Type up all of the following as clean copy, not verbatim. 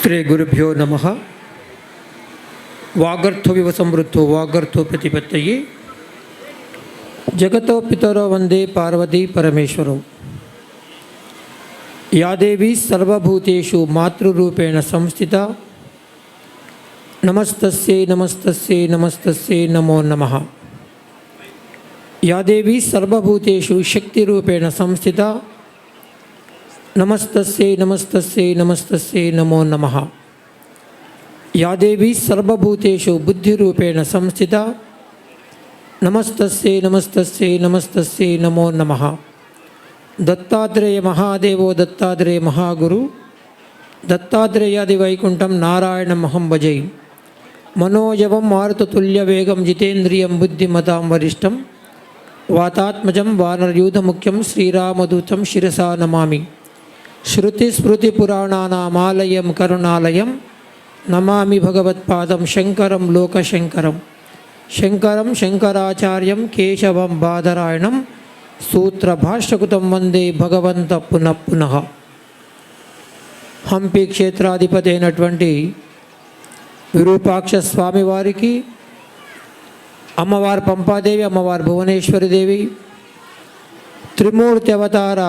శ్రీ గురుభ్యో నమః. వాగర్థోవివ సంవృద్ధో వాగర్థో ప్రతిపత్తయే జగతో పితరో వందే పార్వతీ పరమేశ్వరౌ. యా దేవీ సర్వభూతేషు మాతృరూపేణ సంస్థిత నమస్తస్యై నమస్తస్యై నమస్తస్యై నమో నమః. యా దేవీ సర్వభూతేషు శక్తిరూపేణ సంస్థిత నమస్తస్యై నమస్తస్యై నమస్తస్యై నమో నమః. యా దేవీ సర్వభూతేషు బుద్ధిరూపేణ సంస్థిత నమస్తస్యై నమస్తస్యై నమస్తస్యై నమో నమః. దత్తాత్రేయ మహాదేవో దత్తాత్రేయ మహాగురు దత్తాత్రేయాది వైకుంఠం నారాయణమహం భజే. మనోజవం మారుతతుల్యవేగం జితేంద్రియం బుద్ధిమతాం వరిష్టం వాతాత్మజం వానరయూధముఖ్యం శ్రీరామదూతం శిరసా నమామి. శృతిస్మృతిపురాణానామాలయం కరుణాలయం నమామి భగవత్పాదం శంకరం లోకశంకరం. శంకరం శంకరాచార్యం కేశవం బాదరాయణం సూత్రభాష్యకృతం వందే భగవంత పునః పునః. హంపి క్షేత్రాధిపతి అయినటువంటి విరూపాక్ష స్వామివారికి, అమ్మవారు పంపాదేవి, అమ్మవారు భువనేశ్వరిదేవి, త్రిమూర్తి అవతార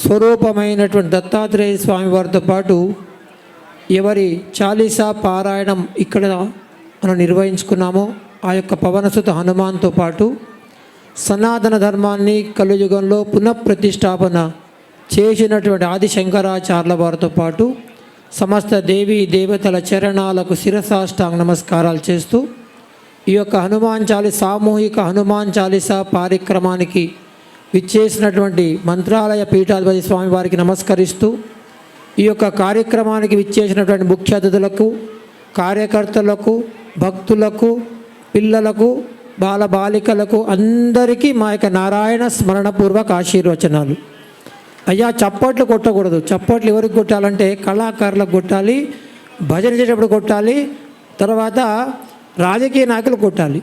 స్వరూపమైనటువంటి దత్తాత్రేయ స్వామివారితో పాటు ఎవరి చాలీసా పారాయణం ఇక్కడ మనం నిర్వహించుకున్నామో ఆ యొక్క పవనసుత హనుమాన్తో పాటు సనాతన ధర్మాన్ని కలియుగంలో పునఃప్రతిష్టాపన చేసినటువంటి ఆది శంకరాచార్యుల వారితో పాటు సమస్త దేవీ దేవతల చరణాలకు శిరసాష్టాంగ నమస్కారాలు చేస్తూ ఈ యొక్క హనుమాన్ చాలీసా సామూహిక హనుమాన్ చాలీసా కార్యక్రమానికి విచ్చేసినటువంటి మంత్రాలయ పీఠాధిపతి స్వామివారికి నమస్కరిస్తూ ఈ యొక్క కార్యక్రమానికి విచ్చేసినటువంటి ముఖ్య అతిథులకు, కార్యకర్తలకు, భక్తులకు, పిల్లలకు, బాలబాలికలకు అందరికీ మా యొక్క నారాయణ స్మరణపూర్వక ఆశీర్వచనాలు. అయ్యా, చప్పట్లు కొట్టకూడదు. చప్పట్లు ఎవరికి కొట్టాలంటే కళాకారులకు కొట్టాలి, భజన చేసేటప్పుడు కొట్టాలి, తర్వాత రాజకీయ నాయకులు కొట్టాలి.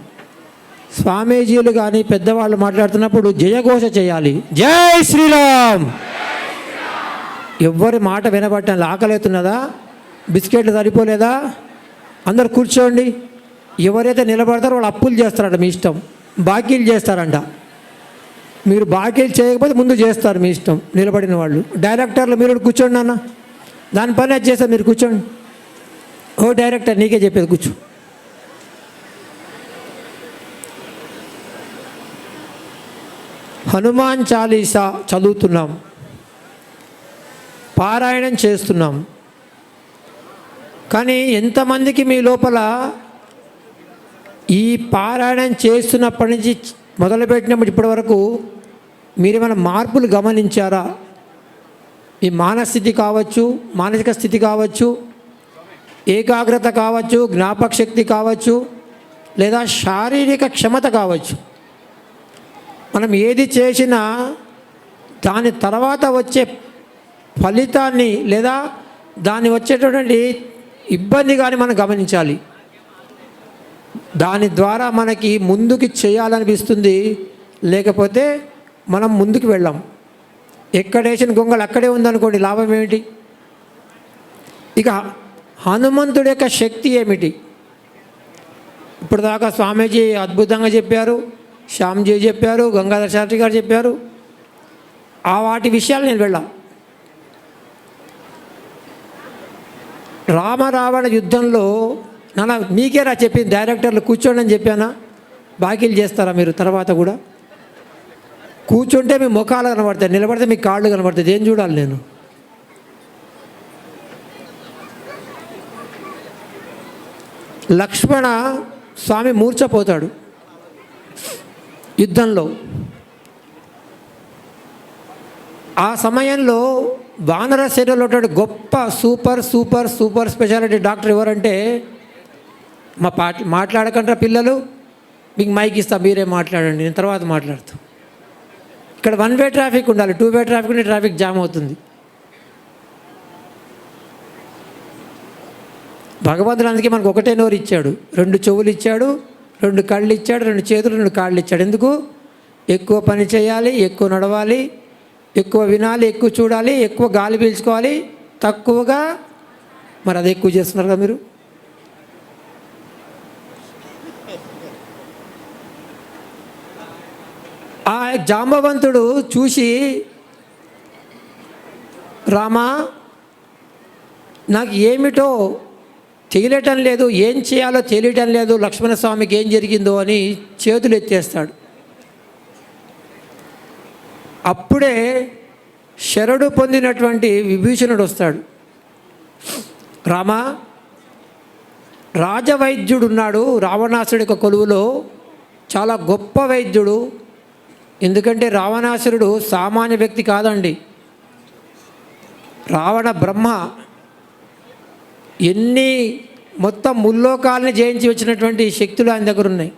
స్వామీజీలు కానీ పెద్దవాళ్ళు మాట్లాడుతున్నప్పుడు జయఘోష చేయాలి, జై శ్రీరామ్. ఎవ్వరి మాట వినబట్టాలి. ఆకలితున్నదా? బిస్కెట్లు సరిపోలేదా? అందరు కూర్చోండి. ఎవరైతే నిలబడతారో వాళ్ళు అప్పులు చేస్తారంట, మీ ఇష్టం. బాకీలు చేస్తారంట. మీరు బాకీలు చేయకపోతే ముందు చేస్తారు, మీ ఇష్టం. నిలబడిన వాళ్ళు డైరెక్టర్లు మీరు కూర్చోండి అన్న, దాని పని అది చేస్తారు, మీరు కూర్చోండి. ఓ డైరెక్టర్, నీకే చెప్పేది, కూర్చో. హనుమాన్ చాలీసా చదువుతున్నాం, పారాయణం చేస్తున్నాం. కానీ ఎంతమందికి మీ లోపల ఈ పారాయణం చేస్తున్నప్పటి నుంచి మొదలుపెట్టినప్పుడు ఇప్పటి వరకు మీరేమైనా మార్పులు గమనించారా? ఈ మానస్థితి కావచ్చు, మానసిక స్థితి కావచ్చు, ఏకాగ్రత కావచ్చు, జ్ఞాపక శక్తి కావచ్చు, లేదా శారీరక క్షమత కావచ్చు. మనం ఏది చేసినా దాని తర్వాత వచ్చే ఫలితాన్ని లేదా దాన్ని వచ్చేటటువంటి ఇబ్బంది కానీ మనం గమనించాలి. దాని ద్వారా మనకి ముందుకు చేయాలనిపిస్తుంది, లేకపోతే మనం ముందుకు వెళ్ళాం. ఎక్కడేసిన గొంగళి అక్కడే ఉందనుకోండి, లాభం ఏమిటి? ఇక హనుమంతుడి యొక్క శక్తి ఏమిటి? ఇప్పుడు దాకా స్వామీజీ అద్భుతంగా చెప్పారు, శ్యామ్జీ చెప్పారు, గంగాధర్ శాస్త్రి గారు చెప్పారు. ఆ వాటి విషయాలు నేను వెళ్ళాం. రామరావణ యుద్ధంలో నాన్న మీకేరా చెప్పింది, డైరెక్టర్లు కూర్చోండి అని చెప్పానా? బాకీలు చేస్తారా మీరు? తర్వాత కూడా కూర్చుంటే మీ ముఖాలు కనబడతాయి, నిలబడితే మీ కాళ్ళు కనబడతాయి. ఏం చూడాలి నేను? లక్ష్మణ స్వామి మూర్ఛపోతాడు యుద్ధంలో. ఆ సమయంలో వానర శరీరంలో గొప్ప super super super speciality doctor ఎవరంటే, మాట్లాడకంటారా పిల్లలు, మీకు మైక్ ఇస్తా, మీరే మాట్లాడండి, నేను తర్వాత మాట్లాడుతాను. ఇక్కడ 1 వే ట్రాఫిక్ ఉండాలి, 2 వే ట్రాఫిక్ ఉంటే ట్రాఫిక్ జామ్ అవుతుంది. భగవంతుడు అందుకే మనకు ఒకటే నోరు ఇచ్చాడు, 2 చెవులు ఇచ్చాడు, 2 కళ్ళు ఇచ్చాడు, 2 చేతులు, 2 కాళ్ళు ఇచ్చాడు. ఎందుకు? ఎక్కువ పని చేయాలి, ఎక్కువ నడవాలి, ఎక్కువ వినాలి, ఎక్కువ చూడాలి, ఎక్కువ గాలి పీల్చుకోవాలి, తక్కువగా మరి అది ఎక్కువ చేస్తున్నారు కదా మీరు. ఆ జాంబవంతుడు చూసి, రామా నాకు ఏమిటో తెలియటం లేదు, ఏం చేయాలో తెలియటం లేదు, లక్ష్మణస్వామికి ఏం జరిగిందో అని చేతులు ఎత్తేస్తాడు. అప్పుడే శరణు పొందినటువంటి విభీషణుడు వస్తాడు. రామా, రాజవైద్యుడు ఉన్నాడు రావణాసుడి యొక్క కొలువులో, చాలా గొప్ప వైద్యుడు. ఎందుకంటే రావణాసురుడు సామాన్య వ్యక్తి కాదండి, రావణ బ్రహ్మ. ఎన్ని మొత్తం ముల్లోకాలని జయించి వచ్చినటువంటి శక్తులు ఆయన దగ్గర ఉన్నాయి.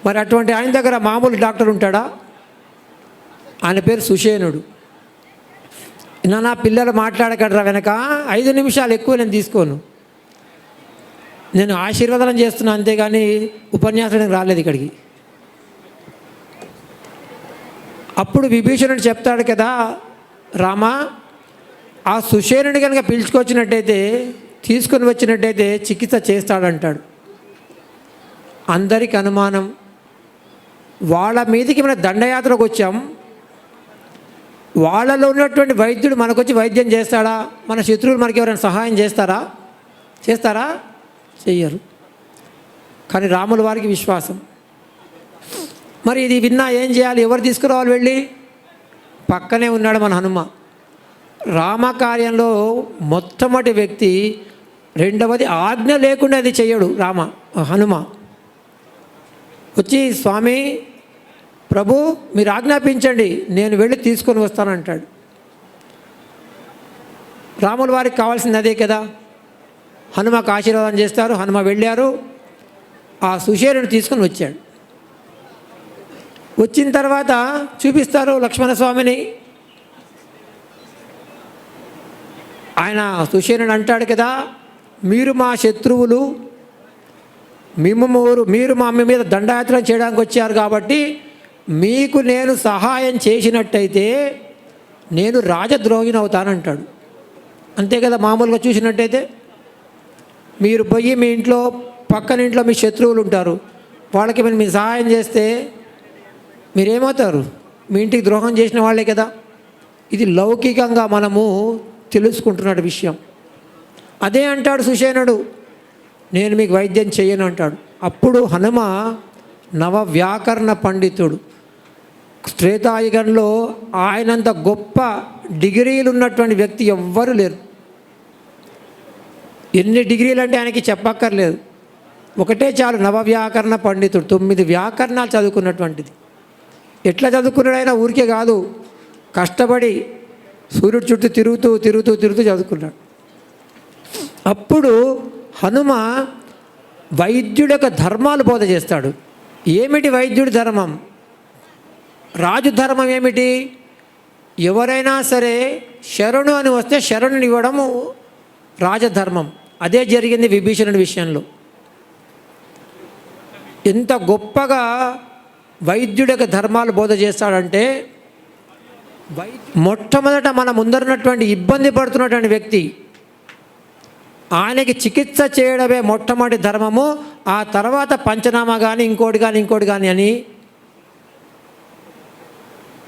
మరి అటువంటి ఆయన దగ్గర మామూలు డాక్టర్ ఉంటాడా? ఆయన పేరు సుషేనుడు. నా పిల్లలు మాట్లాడకడరా వెనక 5 నిమిషాలు ఎక్కువ నేను తీసుకోను, నేను ఆశీర్వాదం చేస్తున్నా అంతేగాని ఉపన్యాసానికి రాలేదు ఇక్కడికి. అప్పుడు విభీషణుడు చెప్తాడు కదా, రామా ఆ సుషేనుడి కనుక పిలుచుకొచ్చినట్టయితే, తీసుకొని వచ్చినట్టయితే చికిత్స చేస్తాడంటాడు. అందరికి అనుమానం, వాళ్ళ మీదకి మన దండయాత్రకు వచ్చాం, వాళ్ళలో ఉన్నటువంటి వైద్యుడు మనకొచ్చి వైద్యం చేస్తాడా? మన శత్రువులు మనకి ఎవరైనా సహాయం చేస్తారా? చెయ్యరు. కానీ రాముల వారికి విశ్వాసం. మరి ఇది విన్నా ఏం చేయాలి? ఎవరు తీసుకురావాలి? వెళ్ళి పక్కనే ఉన్నాడు మన హనుమ. రామకార్యంలో మొట్టమొదటి వ్యక్తి, రెండవది ఆజ్ఞ లేకుండా అది చెయ్యడు హనుమ. వచ్చి, స్వామి ప్రభు మీరు ఆజ్ఞాపించండి, నేను వెళ్ళి తీసుకొని వస్తానంటాడు. రాముల వారికి కావాల్సింది అదే కదా. హనుమకు ఆశీర్వాదం చేస్తారు. హనుమ వెళ్ళారు, ఆ సుషేనుడు తీసుకొని వచ్చాడు. వచ్చిన తర్వాత చూపిస్తారు లక్ష్మణస్వామిని. ఆయన సుషేనుడు అంటాడు కదా, మీరు మా శత్రువులు, మీరు మా మీద దండయాత్ర చేయడానికి వచ్చారు కాబట్టి మీకు నేను సహాయం చేసినట్టయితే నేను రాజద్రోహిని అవుతానంటాడు. అంతే కదా, మామూలుగా చూసినట్టయితే మీరు పోయి మీ ఇంట్లో పక్కన ఇంట్లో మీ శత్రువులు ఉంటారు, వాళ్ళకి మీరు సహాయం చేస్తే మీరేమవుతారు? మీ ఇంటికి ద్రోహం చేసిన వాళ్ళే కదా. ఇది లౌకికంగా మనము తెలుసుకుంటున్న విషయం. అదే అంటాడు సుషేనుడు, నేను మీకు వైద్యం చేయను అంటాడు. అప్పుడు హనుమ నవవ్యాకరణ పండితుడు. త్రేతాయుగంలో ఆయనంత గొప్ప డిగ్రీలు ఉన్నటువంటి వ్యక్తి ఎవ్వరూ లేరు. ఎన్ని డిగ్రీలు అంటే ఆయనకి చెప్పక్కర్లేదు, ఒకటే చాలు, నవవ్యాకరణ పండితుడు. 9 వ్యాకరణాలు చదువుకున్నటువంటిది. ఎట్లా చదువుకున్నాడైనా ఊరికే కాదు, కష్టపడి సూర్యుడు చుట్టూ తిరుగుతూ చదువుకున్నాడు. అప్పుడు హనుమ వైద్యుడి యొక్క ధర్మాలు బోధ చేస్తాడు. ఏమిటి వైద్యుడి ధర్మం? రాజు ధర్మం ఏమిటి? ఎవరైనా సరే శరణు అని వస్తే శరణుని ఇవ్వడము రాజధర్మం. అదే జరిగింది విభీషణుడి విషయంలో. ఎంత గొప్పగా వైద్యుడి యొక్క ధర్మాలు బోధ చేస్తాడంటే, మొట్టమొదట మన ముందరున్నటువంటి ఇబ్బంది పడుతున్నటువంటి వ్యక్తి, ఆయనకి చికిత్స చేయడమే మొట్టమొదటి ధర్మము. ఆ తర్వాత పంచనామా కానీ ఇంకోటి కానీ అని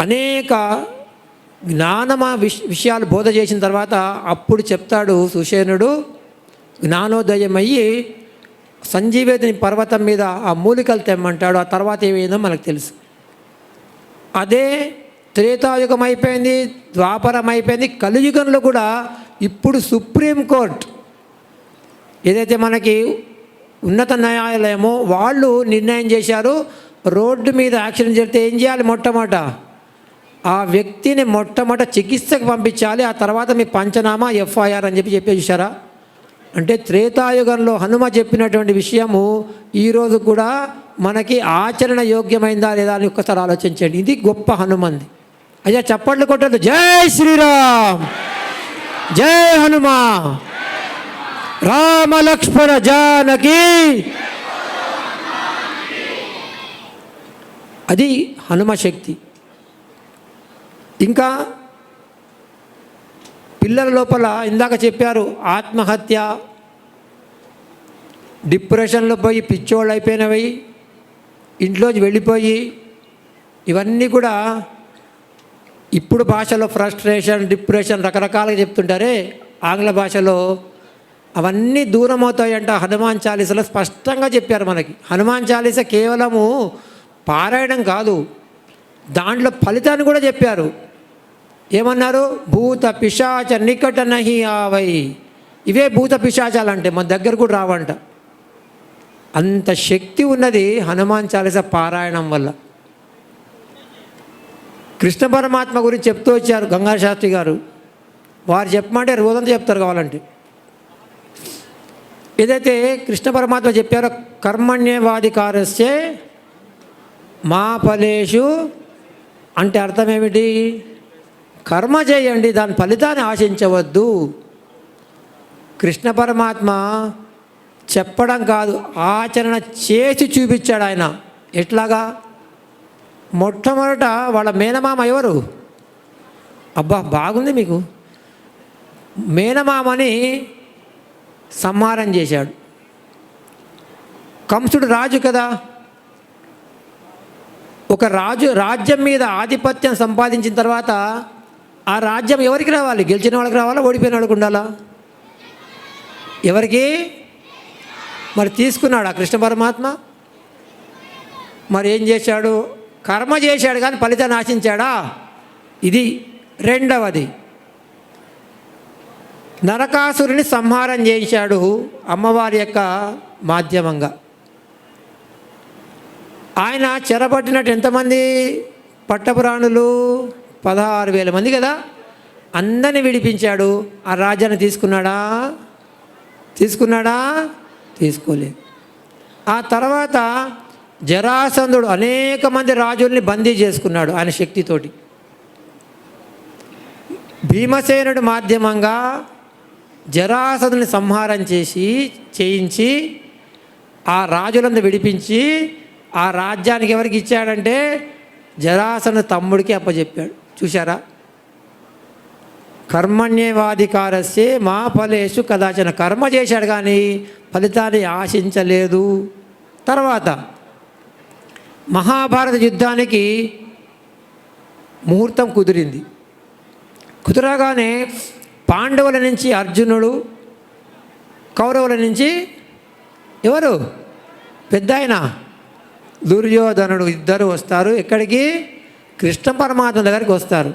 అనేక విషయాలు బోధ చేసిన తర్వాత అప్పుడు చెప్తాడు సుషేనుడు, జ్ఞానోదయమయ్యి సంజీవేదిని పర్వతం మీద ఆ మూలికలు తెమ్మంటాడు. ఆ తర్వాత ఏమైందో మనకు తెలుసు. అదే త్రేతాయుగం అయిపోయింది, ద్వాపరం అయిపోయింది, కలియుగంలో కూడా ఇప్పుడు సుప్రీంకోర్టు ఏదైతే మనకి ఉన్నత న్యాయాలయమో వాళ్ళు నిర్ణయం చేశారు, రోడ్డు మీద యాక్సిడెంట్ జరిగితే ఏం చేయాలి? మొట్టమొదట ఆ వ్యక్తిని చికిత్సకు పంపించాలి, ఆ తర్వాత మీ పంచనామా ఎఫ్ఐఆర్ అని చెప్పి చూసారా. అంటే త్రేతాయుగంలో హనుమ చెప్పినటువంటి విషయము ఈరోజు కూడా మనకి ఆచరణ యోగ్యమైందా లేదా అని ఒక్కసారి ఆలోచించండి. ఇది గొప్ప హనుమంది. అయ్యా చప్పట్లు కొట్టద్దు. జై శ్రీరామ్, జై హనుమా, రామ లక్ష్మణ జానకి. అది హనుమ శక్తి. ఇంకా పిల్లల లోపల ఇందాక చెప్పారు, ఆత్మహత్య, డిప్రెషన్లో పోయి పిచ్చోళ్ళు అయిపోయినవి, ఇంట్లోంచి వెళ్ళిపోయి, ఇవన్నీ కూడా ఇప్పుడు భాషలో ఫ్రస్ట్రేషన్, డిప్రెషన్ రకరకాలుగా చెప్తుంటారే, ఆంగ్ల భాషలో అవన్నీ దూరం అవుతాయంట. హనుమాన్ చాలీసాలో స్పష్టంగా చెప్పారు మనకి. హనుమాన్ చాలీసా కేవలము పారాయణం కాదు, దాంట్లో ఫలితాన్ని కూడా చెప్పారు. ఏమన్నారు? భూత పిశాచ నికట నహి ఆవై. ఇవే భూత పిశాచాలు అంటే మన దగ్గర కూడా రావంట. అంత శక్తి ఉన్నది హనుమాన్ చాలీసా పారాయణం వల్ల. కృష్ణ పరమాత్మ గురించి చెప్తూ వచ్చారు గంగా శాస్త్రి గారు. వారు చెప్పమంటే రోజంతా చెప్తారు కావాలంటే. ఏదైతే కృష్ణ పరమాత్మ చెప్పారో, కర్మణ్యవాధికారస్యే మా ఫలేషు అంటే అర్థం ఏమిటి? కర్మ చేయండి, దాని ఫలితాన్ని ఆశించవద్దు. కృష్ణ పరమాత్మ చెప్పడం కాదు, ఆచరణ చేసి చూపించాడు ఆయన. ఎట్లాగా? మొట్టమొదట వాళ్ళ మేనమామ ఎవరు? అబ్బా బాగుంది మీకు. మేనమామని సంహారం చేశాడు. కంసుడు రాజు కదా, ఒక రాజ్యం మీద ఆధిపత్యం సంపాదించిన తర్వాత ఆ రాజ్యం ఎవరికి రావాలి? గెలిచిన వాళ్ళకి రావాలా, ఓడిపోయిన వాళ్ళకి ఉండాలా? ఎవరికి? మరి తీసుకున్నాడు ఆ కృష్ణ పరమాత్మ. మరి ఏం చేశాడు? కర్మ చేశాడు కానీ ఫలితాన్ని ఆశించాడా? ఇది రెండవది. నరకాసురుని సంహారం చేశాడు అమ్మవారి యొక్క మాధ్యమంగా. ఆయన చెరపట్టినట్టు ఎంతమంది పట్టపురాణులు? 16,000 మంది కదా. అందరిని విడిపించాడు. ఆ రాజ్యాన్ని తీసుకున్నాడా? తీసుకోలేదు. ఆ తర్వాత జరాసంధుడు అనేక మంది రాజుల్ని బందీ చేసుకున్నాడు ఆయన శక్తితోటి. భీమసేనుడు మాధ్యమంగా జరాసంధుని సంహారం చేయించి ఆ రాజులందరూ విడిపించి ఆ రాజ్యానికి ఎవరికి ఇచ్చాడంటే జరాసంధుని తమ్ముడికి అప్పచెప్పాడు. చూశారా? కర్మణ్యవాధికారస్యే మా ఫలేషు కదాచన. కర్మ చేశాడు కానీ ఫలితాన్ని ఆశించలేదు. తర్వాత మహాభారత యుద్ధానికి ముహూర్తం కుదిరింది. కుదరగానే పాండవుల నుంచి అర్జునుడు, కౌరవుల నుంచి ఎవరు? పెద్ద ఆయన దుర్యోధనుడు ఇద్దరు వస్తారు. ఎక్కడికి? కృష్ణ పరమాత్మ దగ్గరికి వస్తారు.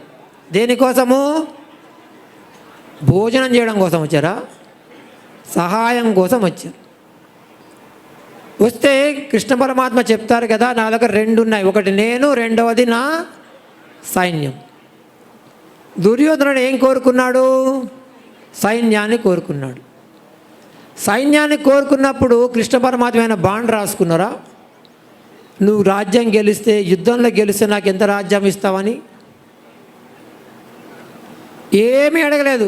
దేనికోసము? భోజనం చేయడం కోసం వచ్చారా? సహాయం కోసం వచ్చారు. వస్తే కృష్ణ పరమాత్మ చెప్తారు కదా, నా దగ్గర 2 ఉన్నాయి, ఒకటి నేను, రెండవది నా సైన్యం. దుర్యోధనుడు ఏం కోరుకున్నాడు? సైన్యాన్ని కోరుకున్నాడు. సైన్యాన్ని కోరుకున్నప్పుడు కృష్ణ పరమాత్మ అయిన బాండ్ రాసుకున్నారా? నువ్వు రాజ్యం గెలిస్తే, యుద్ధంలో గెలిస్తే నాకు ఎంత రాజ్యం ఇస్తావని? ఏమీ అడగలేదు.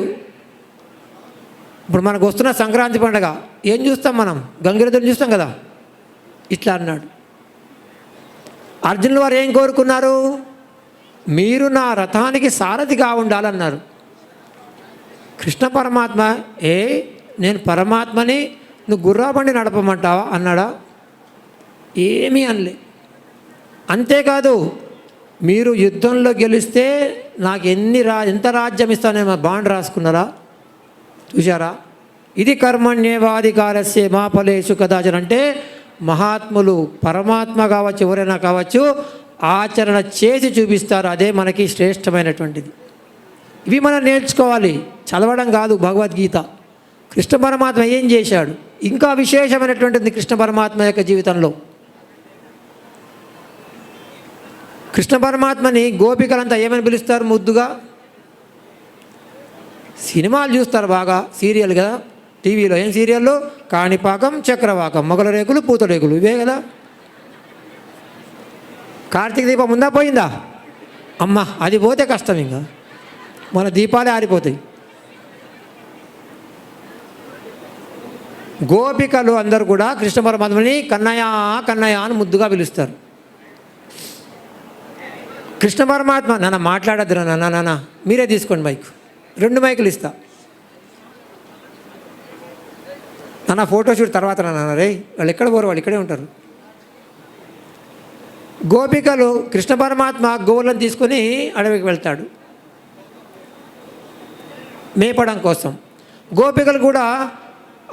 ఇప్పుడు మనకు వస్తున్న సంక్రాంతి పండుగ ఏం చూస్తాం మనం? గంగిరెద్దుని చూస్తాం కదా. ఇట్లా అన్నాడు. అర్జునుల వారు ఏం కోరుకున్నారు? మీరు నా రథానికి సారథిగా ఉండాలన్నారు. కృష్ణ పరమాత్మ నేను పరమాత్మని, నువ్వు గుర్రాబండి నడపమంటావా అన్నాడా? ఏమీ అనలే. అంతేకాదు, మీరు యుద్ధంలో గెలిస్తే నాకు ఎంత రాజ్యం ఇస్తానో బాండ్ రాసుకున్నారా? చూశారా? ఇది కర్మణ్యేవాధికారస్యే మా ఫలేషు కదాచన. అంటే మహాత్ములు, పరమాత్మ కావచ్చు, ఎవరైనా కావచ్చు, ఆచరణ చేసి చూపిస్తారు. అదే మనకి శ్రేష్టమైనటువంటిది. ఇవి మనం నేర్చుకోవాలి, చదవడం కాదు. భగవద్గీత కృష్ణ పరమాత్మ ఏం చేశాడు? ఇంకా విశేషమైనటువంటిది కృష్ణ పరమాత్మ యొక్క జీవితంలో. కృష్ణ పరమాత్మని గోపికలంతా ఏమని పిలుస్తారు? ముద్దుగా. సినిమాలు చూస్తారు బాగా, సీరియల్ కదా, టీవీలో ఏం సీరియల్లో? కాణిపాకం, చక్రవాకం, మొగల రేకులు, పూత రేకులు, ఇవే కదా. కార్తీక దీపం ఉందా? పోయిందా? అమ్మ, అది పోతే కష్టం. ఇంకా మన దీపాలే ఆరిపోతాయి. గోపికలు అందరూ కూడా కృష్ణ పరమాత్మని కన్నయ్య కన్నయ్య అని ముద్దుగా పిలుస్తారు. కృష్ణ పరమాత్మ నాన్న మాట్లాడద్దు, నాన్న మీరే తీసుకోండి మైక్, 2 మైకులు ఇస్తా. నా ఫోటో షూట్ తర్వాత నాన్న రే, వాళ్ళు ఎక్కడ పోరు, వాళ్ళు ఇక్కడే ఉంటారు. గోపికలు కృష్ణ పరమాత్మ గోవులను తీసుకొని అడవికి వెళ్తాడు మేపడం కోసం. గోపికలు కూడా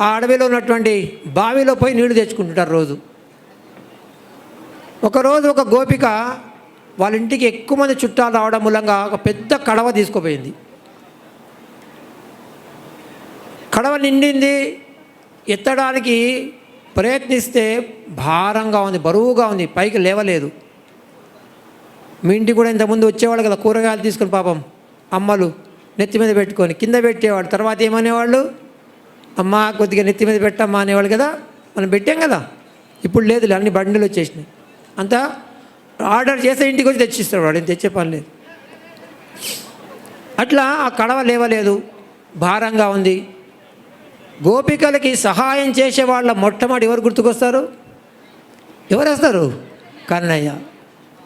ఆ అడవిలో ఉన్నటువంటి బావిలో పోయి నీళ్లు తెచ్చుకుంటుంటారు రోజు. ఒకరోజు ఒక గోపిక వాళ్ళ ఇంటికి ఎక్కువ మంది చుట్టాలు రావడం మూలంగా ఒక పెద్ద కడవ తీసుకుపోయింది. కడవ నిండింది, ఎత్తడానికి ప్రయత్నిస్తే భారంగా ఉంది, బరువుగా ఉంది, పైకి లేవలేదు. మీ ఇంటికి కూడా ఇంతకుముందు వచ్చేవాళ్ళు కదా కూరగాయలు తీసుకుని, పాపం అమ్మలు నెత్తి మీద పెట్టుకొని కింద పెట్టేవాళ్ళు. తర్వాత ఏమనేవాళ్ళు, అమ్మ కొద్దిగా నెత్తి మీద పెట్టమ్మా అనేవాళ్ళు కదా, మనం పెట్టాం కదా. ఇప్పుడు లేదు, అన్ని బండిలు వచ్చేసినాయి. అంతా ఆర్డర్ చేస్తే ఇంటికి వచ్చి తెచ్చిస్తాడు వాడు, తెచ్చే పని లేదు. అట్లా ఆ కడవ లేవలేదు, భారంగా ఉంది. గోపికలకి సహాయం చేసే వాళ్ళ మొట్టమొదటి ఎవరు గుర్తుకొస్తారు? ఎవరు వస్తారు? కన్నయ్య.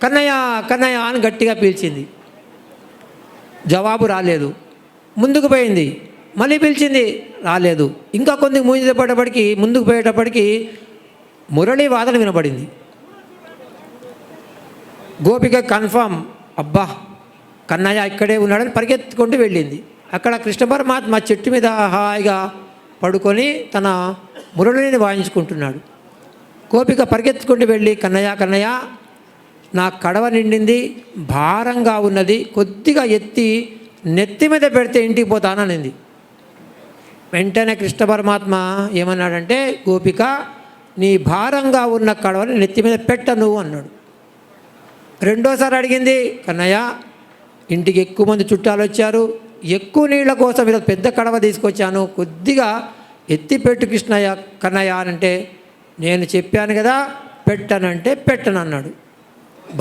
కన్నయ్య కన్నయ్య అని గట్టిగా పీల్చింది, జవాబు రాలేదు. ముందుకు పోయింది, మళ్ళీ పిలిచింది, రాలేదు. ఇంకా కొంచెం ముందుకు పోయేటప్పటికి మురళీ వాదన వినబడింది. గోపిక కన్ఫామ్, అబ్బా కన్నయ్య ఇక్కడే ఉన్నాడని పరిగెత్తుకుంటూ వెళ్ళింది. అక్కడ కృష్ణ పరమాత్మ చెట్టు మీద హాయిగా పడుకొని తన మురళిని వాయించుకుంటున్నాడు. గోపిక పరిగెత్తుకుంటూ వెళ్ళి, కన్నయ్య కన్నయ్య నా కడవ నిండింది, భారంగా ఉన్నది, కొద్దిగా ఎత్తి నెత్తి మీద పెడితే ఇంటికి పోతాననింది. వెంటనే కృష్ణ పరమాత్మ ఏమన్నాడంటే, గోపిక నీ భారంగా ఉన్న కడవని నెత్తి మీద పెట్టను అన్నాడు. రెండోసారి అడిగింది, కన్నయ్య ఇంటికి ఎక్కువ మంది చుట్టాలు వచ్చారు, ఎక్కువ నీళ్ళ కోసం ఇలా పెద్ద కడవ తీసుకొచ్చాను, కొద్దిగా ఎత్తి పెట్టు కృష్ణయ్య కన్నయ్య అంటే, నేను చెప్పాను కదా పెట్టనంటే పెట్టను అన్నాడు.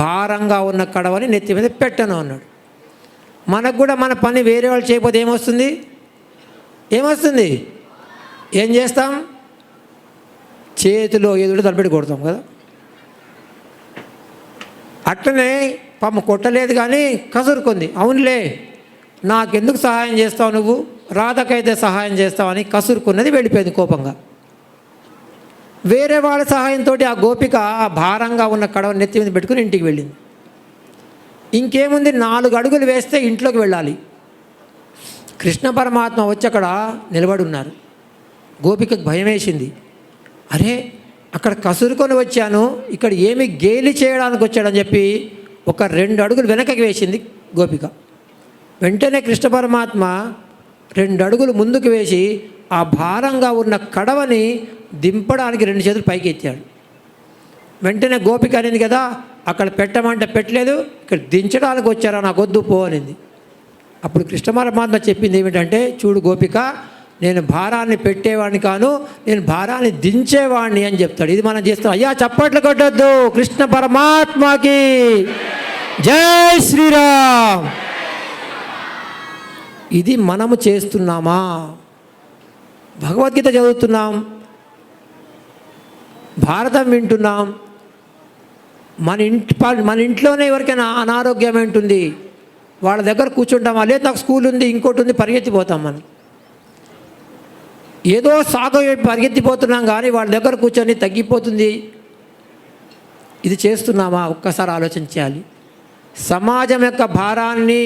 భారంగా ఉన్న కడవని నెత్తి మీద పెట్టను అన్నాడు. మనకు కూడా మన పని వేరే వాళ్ళు చేయకపోతే ఏమొస్తుంది? ఏం చేస్తాం? చేతిలో ఎదుడు తలపెట్టి కొడతాం కదా. అట్లనే పాపం కొట్టలేదు కానీ కసురుకుంది. అవునులే, నాకెందుకు సహాయం చేస్తావు నువ్వు, రాధకైతే సహాయం చేస్తావని కసురుకున్నది, వెళ్ళిపోయింది కోపంగా. వేరే వాళ్ళ సహాయంతో ఆ గోపిక ఆ భారంగా ఉన్న కడవ నెత్తి మీద పెట్టుకుని ఇంటికి వెళ్ళింది. ఇంకేముంది, 4 అడుగులు వేస్తే ఇంట్లోకి వెళ్ళాలి. కృష్ణ పరమాత్మ వచ్చి అక్కడ నిలబడి ఉన్నారు. గోపికకు భయం వేసింది. అరే అక్కడ కసురుకొని వచ్చాను, ఇక్కడ ఏమి గేలి చేయడానికి వచ్చాడని చెప్పి ఒక 2 అడుగులు వెనకకి వేసింది గోపిక. వెంటనే కృష్ణ పరమాత్మ 2 అడుగులు ముందుకు వేసి ఆ భారంగా ఉన్న కడవని దింపడానికి 2 చేతులు పైకి ఎత్తాడు. వెంటనే గోపిక అనింది కదా, అక్కడ పెట్టమంటే పెట్టలేదు, ఇక్కడ దించడానికి వచ్చారా, నాకు వద్దు పో అనింది. అప్పుడు కృష్ణ పరమాత్మ చెప్పింది ఏమిటంటే, చూడు గోపిక, నేను భారాన్ని పెట్టేవాడిని కాను, నేను భారాన్ని దించేవాడిని అని చెప్తాడు. ఇది మనం చేస్తాం. అయ్యా చప్పట్లు కొట్టొద్దు. కృష్ణ పరమాత్మకి జై శ్రీరామ్. ఇది మనము చేస్తున్నామా? భగవద్గీత చదువుతున్నాం, భారతం వింటున్నాం, మన ఇంట్లోనే ఎవరికైనా అనారోగ్యం ఉంటుంది, వాళ్ళ దగ్గర కూర్చుంటామా? లేదు నాకు స్కూల్ ఉంది, ఇంకోటి ఉంది, పరిగెత్తిపోతాం. మనం ఏదో సాగు పరిగెత్తిపోతున్నాం కానీ వాళ్ళ దగ్గర కూర్చొని తగ్గిపోతుంది. ఇది చేస్తున్నామా? ఒక్కసారి ఆలోచించాలి. సమాజం యొక్క భారాన్ని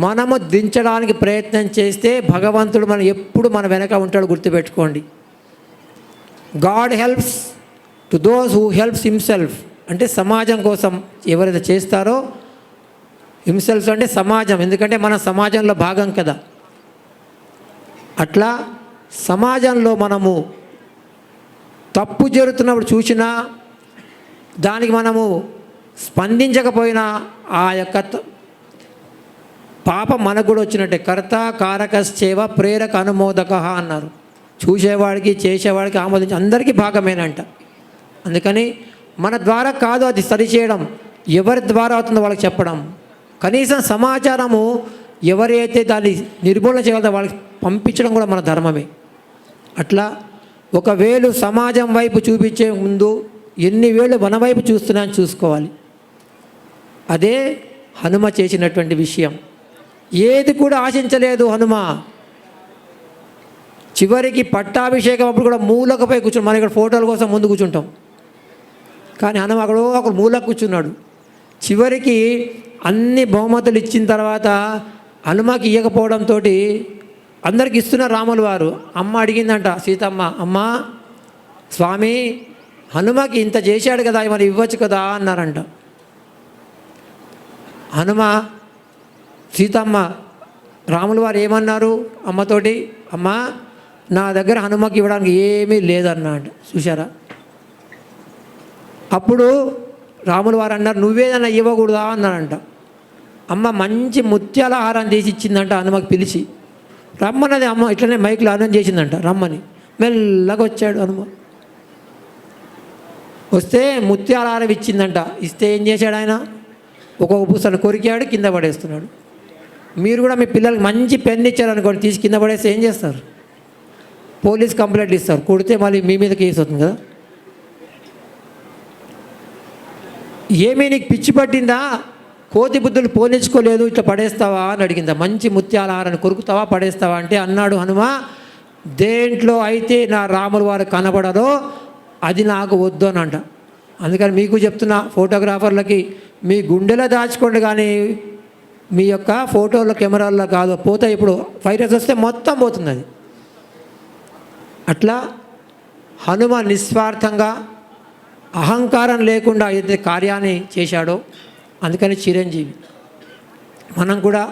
మనము దించడానికి ప్రయత్నం చేస్తే భగవంతుడు ఎప్పుడు మన వెనక ఉంటాడు, గుర్తుపెట్టుకోండి. God helps to those who helps himself. అంటే సమాజం కోసం ఎవరైతే చేస్తారో, హిమ్సెల్ఫ్ అంటే సమాజం, ఎందుకంటే మన సమాజంలో భాగం కదా. అట్లా సమాజంలో మనము తప్పు జరుగుతున్నప్పుడు చూసినా దానికి మనము స్పందించకపోయినా ఆ యొక్క పాపం మనకు కూడా వచ్చినట్టే. కర్త కారకశ్చేవ ప్రేరక అనుమోదక అన్నారు. చూసేవాడికి చేసేవాడికి ఆమోదించి అందరికీ భాగమేనంట. అందుకని మన ద్వారా కాదు అది సరిచేయడం, ఎవరి ద్వారా అవుతుందో వాళ్ళకి చెప్పడం, కనీసం సమాచారము ఎవరైతే దాన్ని నిర్మూలన చేయగలదో వాళ్ళకి పంపించడం కూడా మన ధర్మమే. అట్లా ఒక వేలు సమాజం వైపు చూపించే ముందు ఎన్ని వేలు మన వైపు చూస్తున్నాయని చూసుకోవాలి. అదే హనుమ చేసినటువంటి విషయం. ఏది కూడా ఆశించలేదు హనుమ. చివరికి పట్టాభిషేకం అప్పుడు కూడా మూలకు పోయి కూర్చుని, మన ఇక్కడ ఫోటోల కోసం ముందు కూర్చుంటాం, కానీ హనుమ అక్కడ ఒక మూలకు కూర్చున్నాడు. చివరికి అన్ని బహుమతులు ఇచ్చిన తర్వాత హనుమకి ఇవ్వకపోవడంతో అందరికి ఇస్తున్న రాములు వారు. అమ్మ అడిగిందంట సీతమ్మ, అమ్మ స్వామి హనుమకి ఇంత చేశాడు కదా, మరి ఇవ్వచ్చు కదా అన్నారంట. హనుమ సీతమ్మ రాములు వారు ఏమన్నారు అమ్మతోటి, అమ్మ నా దగ్గర హనుమకి ఇవ్వడానికి ఏమీ లేదన్నాడు. చూశారా? అప్పుడు రాములు వారు అన్నారు, నువ్వేదన్నా ఇవ్వకూడదా అన్నారంట. అమ్మ మంచి ముత్యాల హారం తీసి ఇచ్చిందంట హనుమకి పిలిచి. రమ్మన్నది అమ్మ ఇట్లనే మైక్లో అనౌన్స్ చేసిందంట రమ్మని. మెల్లగా వచ్చాడు హనుమ. వస్తే ముత్యాల హారం ఇచ్చిందంట. ఇస్తే ఏం చేశాడు ఆయన, ఒక్కొక్క పూసను కొరికాడు, కింద పడేస్తున్నాడు. మీరు కూడా మీ పిల్లలకి మంచి పెన్ ఇచ్చారనుకోండి, తీసి కింద పడేస్తే ఏం చేస్తారు? పోలీస్ కంప్లైంట్ ఇస్తారు, కొడితే మళ్ళీ మీ మీద కేసు అవుతుంది కదా. ఏమీ నీకు పిచ్చి పట్టిందా, కోతి బుద్ధులు పోనించుకోలేదు, ఇట్లా పడేస్తావా అని అడిగిందా. మంచి ముత్యాల హారాన్ని కొరుకుతావా పడేస్తావా అంటే అన్నాడు హనుమ, దేంట్లో అయితే నా రాములు వారు కనబడరో అది నాకు వద్దు అని అంట. అందుకని మీకు చెప్తున్నా, ఫోటోగ్రాఫర్లకి మీ గుండెలో దాచుకోండి, కానీ మీ యొక్క ఫోటోల కెమెరాల్లో కాదు. పోతే ఇప్పుడు వైరస్ వస్తే మొత్తం పోతుంది అది. అట్లా హనుమ నిస్వార్థంగా అహంకారం లేకుండా ఏదైతే కార్యాన్ని చేశాడో అందుకని చిరంజీవి. మనం కూడా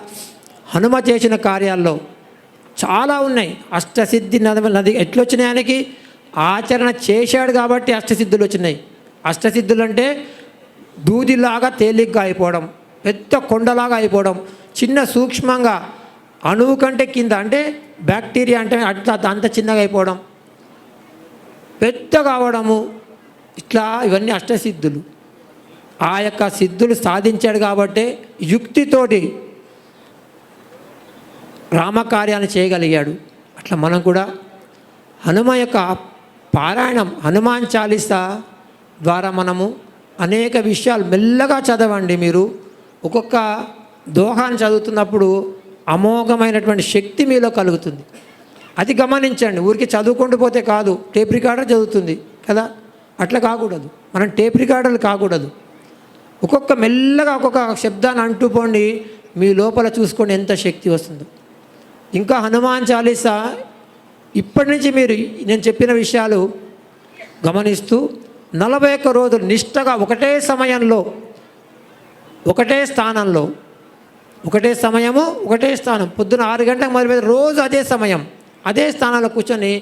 హనుమ చేసిన కార్యాల్లో చాలా ఉన్నాయి. అష్టసిద్ధి నది ఎట్లొచ్చినాయి ఆయనకి, ఆచరణ చేశాడు కాబట్టి అష్టసిద్ధులు వచ్చినాయి. అష్టసిద్ధులు అంటే దూదిలాగా తేలిగ్గా అయిపోవడం, పెద్ద కొండలాగా అయిపోవడం, చిన్న సూక్ష్మంగా అణువు కంటే కింద అంటే బ్యాక్టీరియా అంటే అట్లా అంత చిన్నగా అయిపోవడం, పెద్దగా అవడము, ఇట్లా ఇవన్నీ అష్టసిద్ధులు. ఆ యొక్క సిద్ధులు సాధించాడు కాబట్టి యుక్తితోటి రామకార్యాన్ని చేయగలిగాడు. అట్లా మనం కూడా హనుమ యొక్క పారాయణం, హనుమాన్ చాలీసా ద్వారా మనము అనేక విషయాలు మెల్లగా చదవండి. మీరు ఒక్కొక్క దోహాన్ని చదువుతున్నప్పుడు అమోఘమైనటువంటి శక్తి మీలో కలుగుతుంది. అది గమనించండి. ఊరికి చదువుకుంటూ పోతే కాదు, టేప్ రికార్డర్ చదువుతుంది కదా, అట్లా కాకూడదు. మనం టేప్ రికార్డర్లు కాకూడదు. ఒక్కొక్క మెల్లగా ఒక్కొక్క శబ్దాన్ని అంటూ పోండి, మీ లోపల చూసుకోండి ఎంత శక్తి వస్తుందో. ఇంకా హనుమాన్ చాలీసా ఇప్పటి నుంచి మీరు నేను చెప్పిన విషయాలు గమనిస్తూ 41 రోజులు నిష్టగా ఒకటే సమయంలో, ఒకటే స్థానంలో, ఒకటే సమయము, ఒకటే స్థానం, పొద్దున 6 గంటలకు మొదలుపెట్టి రోజు అదే సమయం అదే స్థానంలో కూర్చొని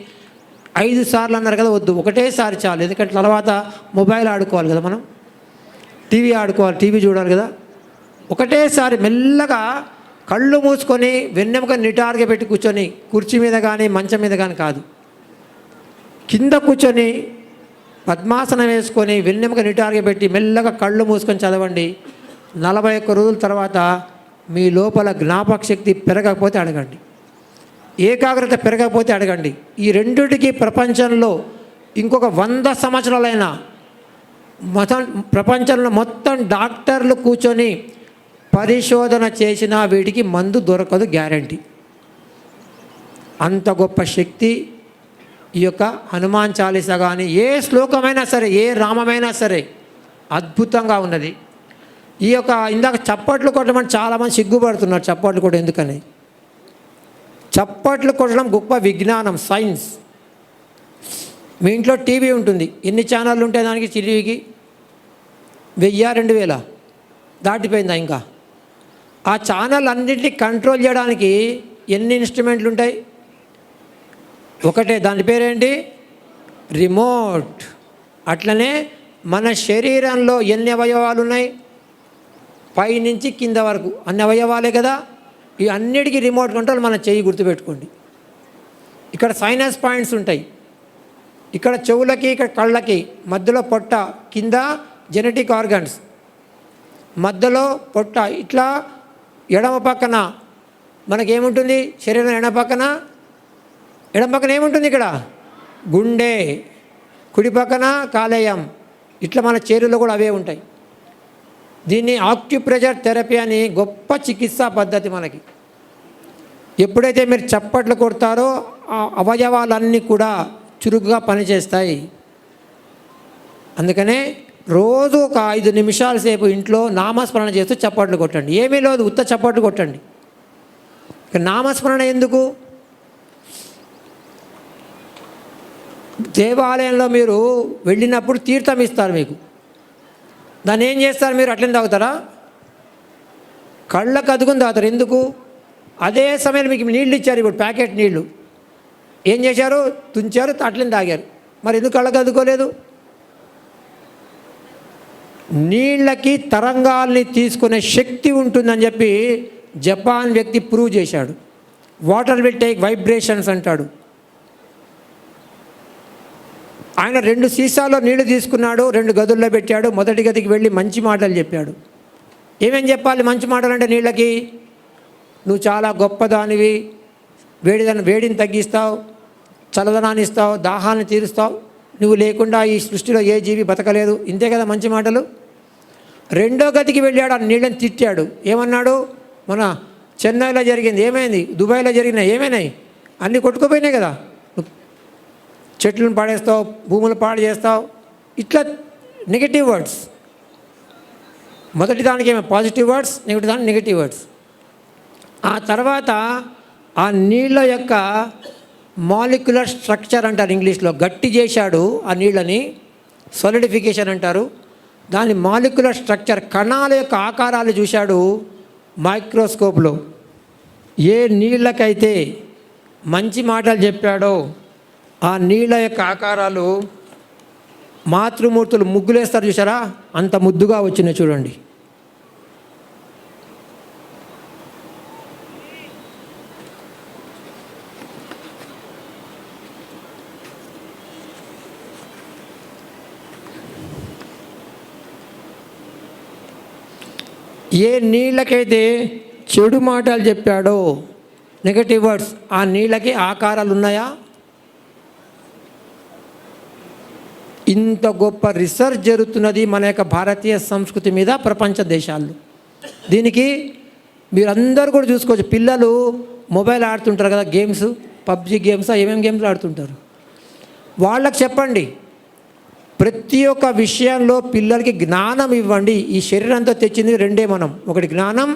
5 సార్లు అన్నారు కదా, వద్దు, ఒకటేసారి చాలు. ఎందుకంటే తర్వాత మొబైల్ ఆడుకోవాలి కదా, మనం టీవీ ఆడుకోవాలి, టీవీ చూడాలి కదా. ఒకటేసారి మెల్లగా కళ్ళు మూసుకొని వెన్నెముక నిటారుగా పెట్టి కూర్చొని, కుర్చీ మీద కానీ మంచం మీద కానీ కాదు, కింద కూర్చొని పద్మాసనం వేసుకొని వెన్నెముక నిటారుగా పెట్టి మెల్లగా కళ్ళు మూసుకొని చదవండి. 41 రోజుల తర్వాత మీ లోపల జ్ఞాపక శక్తి పెరగకపోతే అడగండి, ఏకాగ్రత పెరగకపోతే అడగండి. ఈ రెండిటికి ప్రపంచంలో ఇంకొక 100 సంవత్సరాలైనా ప్రపంచంలో మొత్తం డాక్టర్లు కూర్చొని పరిశోధన చేసినా వీటికి మందు దొరకదు, గ్యారంటీ. అంత గొప్ప శక్తి ఈ యొక్క హనుమాన్ చాలీసా కానీ ఏ శ్లోకమైనా సరే, ఏ రామమైనా సరే అద్భుతంగా ఉన్నది. ఈ యొక్క ఇందాక చప్పట్లు కొట్టమని చాలామంది సిగ్గుపడుతున్నారు. చప్పట్లు కూడా ఎందుకని, చప్పట్లు కొట్టడం గొప్ప విజ్ఞానం, సైన్స్. మీ ఇంట్లో టీవీ ఉంటుంది, ఎన్ని ఛానళ్ళు ఉంటాయి దానికి? టీవీకి 1000-2000 దాటిపోయిందా? ఇంకా ఆ ఛానల్ అన్నింటినీ కంట్రోల్ చేయడానికి ఎన్ని ఇన్స్ట్రుమెంట్లు ఉంటాయి? ఒకటే, దాని పేరేంటి? రిమోట్. అట్లనే మన శరీరంలో ఎన్ని అవయవాలు ఉన్నాయి? పైనుంచి కింద వరకు అన్ని అవయవాలే కదా. ఈ అన్నిటికీ రిమోట్ కంట్రోల్ మన చెయ్యి, గుర్తుపెట్టుకోండి. ఇక్కడ సైనస్ పాయింట్స్ ఉంటాయి, ఇక్కడ చెవులకి, ఇక్కడ కళ్ళకి, మధ్యలో పొట్ట, కింద జెనెటిక్ ఆర్గన్స్, మధ్యలో పొట్ట. ఇట్లా ఎడమ పక్కన మనకేముంటుంది? శరీరం ఎడమ పక్కన ఏముంటుంది? ఇక్కడ గుండె, కుడి పక్కన కాలేయం. ఇట్లా మన చేరులో కూడా అవే ఉంటాయి. దీన్ని ఆక్యుప్రెషర్ థెరపీ అని గొప్ప చికిత్సా పద్ధతి మనకి. ఎప్పుడైతే మీరు చప్పట్లు కొడతారో ఆ అవయవాలన్నీ కూడా చురుకుగా పనిచేస్తాయి. అందుకనే రోజు ఒక 5 నిమిషాల సేపు ఇంట్లో నామస్మరణ చేస్తూ చప్పట్లు కొట్టండి. ఏమీ లేదు, ఉత్త చప్పట్లు కొట్టండి. నామస్మరణ ఎందుకు? దేవాలయంలో మీరు వెళ్ళినప్పుడు తీర్థం ఇస్తారు మీకు. దాన్ని ఏం చేస్తారు? మీరు అట్లనే తాగుతారా? కళ్ళకు అదుకుని తాగుతారు. ఎందుకు? అదే సమయంలో మీకు నీళ్ళు ఇచ్చారు, ఇప్పుడు ప్యాకెట్ నీళ్ళు ఏం చేశారు? తుంచారు, అట్లనే తాగారు. మరి ఎందుకు కళ్ళకు అదుకోలేదు? నీళ్ళకి తరంగాల్ని తీసుకునే శక్తి ఉంటుందని చెప్పి జపాన్ వ్యక్తి ప్రూవ్ చేశాడు. వాటర్ విల్ టేక్ వైబ్రేషన్స్ అంటాడు. ఆయన 2 సీసాల్లో నీళ్లు తీసుకున్నాడు, 2 గదుల్లో పెట్టాడు. మొదటి గదికి వెళ్ళి మంచి మాటలు చెప్పాడు. ఏమేం చెప్పాలి మంచి మాటలు అంటే? నీళ్ళకి, నువ్వు చాలా గొప్పదానివి, వేడిని తగ్గిస్తావు, చల్లదనాన్ని ఇస్తావు, దాహాన్ని తీరుస్తావు, నువ్వు లేకుండా ఈ సృష్టిలో ఏ జీవి బతకలేదు. ఇంతే కదా మంచి మాటలు. 2వ గదికి వెళ్ళాడు, ఆ నీళ్ళని తిట్టాడు. ఏమన్నాడు? మన చెన్నైలో జరిగింది ఏమైంది, దుబాయ్లో జరిగినాయి ఏమైనాయి, అన్నీ కొట్టుకుపోయినాయి కదా, చెట్లను పాడేస్తావు, భూములు పాడు చేస్తావు, ఇట్లా నెగిటివ్ వర్డ్స్. మొదటి దానికి ఏమో పాజిటివ్ వర్డ్స్, నెగిటివ్ దానికి నెగిటివ్ వర్డ్స్. ఆ తర్వాత ఆ నీళ్ళ యొక్క మాలిక్యులర్ స్ట్రక్చర్ అంటారు ఇంగ్లీష్లో, గట్టి చేశాడు ఆ నీళ్ళని, సాలిడిఫికేషన్ అంటారు. దాని మాలిక్యులర్ స్ట్రక్చర్, కణాల యొక్క ఆకారాలు చూశాడు మైక్రోస్కోప్లో. ఏ నీళ్ళకైతే మంచి మాటలు చెప్పాడో ఆ నీళ్ళ యొక్క ఆకారాలు మాతృమూర్తులు ముగ్గులేస్తారు చూసారా, అంత ముద్దుగా వచ్చినాయి చూడండి. ఏ నీళ్ళకైతే చెడు మాటలు చెప్పాడో, నెగటివ్ వర్డ్స్, ఆ నీళ్ళకి ఆకారాలు ఉన్నాయా? ఇంత గొప్ప రీసెర్చ్ జరుగుతున్నది మన యొక్క భారతీయ సంస్కృతి మీద ప్రపంచ దేశాల్లో. దీనికి మీరందరూ కూడా చూసుకోవచ్చు. పిల్లలు మొబైల్ ఆడుతుంటారు కదా, గేమ్స్, పబ్జి గేమ్స్, ఏమేమి గేమ్స్ ఆడుతుంటారు. వాళ్ళకి చెప్పండి, ప్రతి ఒక్క విషయంలో పిల్లలకి జ్ఞానం ఇవ్వండి. ఈ శరీరంతో తెచ్చింది 2 మనం, ఒకటి జ్ఞానం,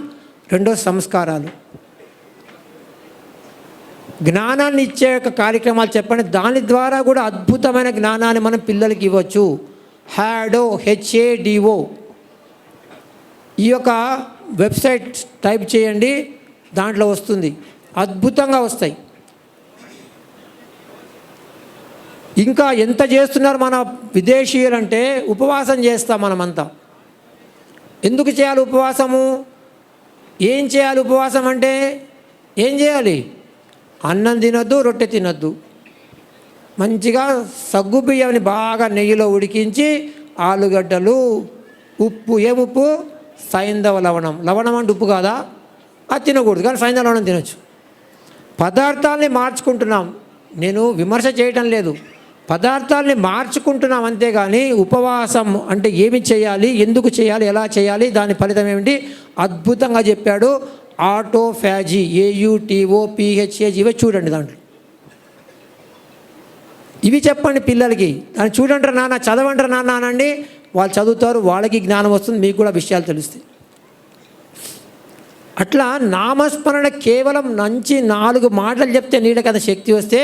2 సంస్కారాలు. జ్ఞానాన్ని ఇచ్చే యొక్క కార్యక్రమాలు చెప్పండి. దాని ద్వారా కూడా అద్భుతమైన జ్ఞానాన్ని మనం పిల్లలకి ఇవ్వచ్చు. హ్యాడో, HADO, ఈ యొక్క వెబ్సైట్ టైప్ చేయండి, దాంట్లో వస్తుంది, అద్భుతంగా వస్తాయి. ఇంకా ఎంత చేస్తున్నారు మన విదేశీయులు అంటే, ఉపవాసం చేస్తాం మనమంతా. ఎందుకు చేయాలి ఉపవాసము? ఏం చేయాలి ఉపవాసం అంటే? ఏం చేయాలి? అన్నం తినొద్దు, రొట్టె తినొద్దు. మంచిగా సగ్గుబియ్యంని బాగా నెయ్యిలో ఉడికించి, ఆలుగడ్డలు, ఉప్పు, ఏముప్పు? సైంధవ లవణం. లవణం అంటే ఉప్పు కాదా? అది తినకూడదు, కానీ సైంధవ లవణం తినొచ్చు. పదార్థాలని మార్చుకుంటున్నాం. నేను విమర్శ చేయటం లేదు, పదార్థాలని మార్చుకుంటున్నాం అంతేగాని ఉపవాసం అంటే ఏమి చేయాలి, ఎందుకు చేయాలి, ఎలా చేయాలి, దాని ఫలితం ఏమిటి అద్భుతంగా చెప్పాడు. ఆటోఫాజీ, AUTOPHAG, ఇవే చూడండి దాంట్లో. ఇవి చెప్పండి పిల్లలకి. దాన్ని చూడండి నాన్న, చదవండి నాన్న అనండి, వాళ్ళు చదువుతారు, వాళ్ళకి జ్ఞానం వస్తుంది, మీకు కూడా విషయాలు తెలుస్తాయి. అట్లా నామస్మరణ కేవలం 4 మాటలు చెప్తే నీళ్ళకి అంత శక్తి వస్తే,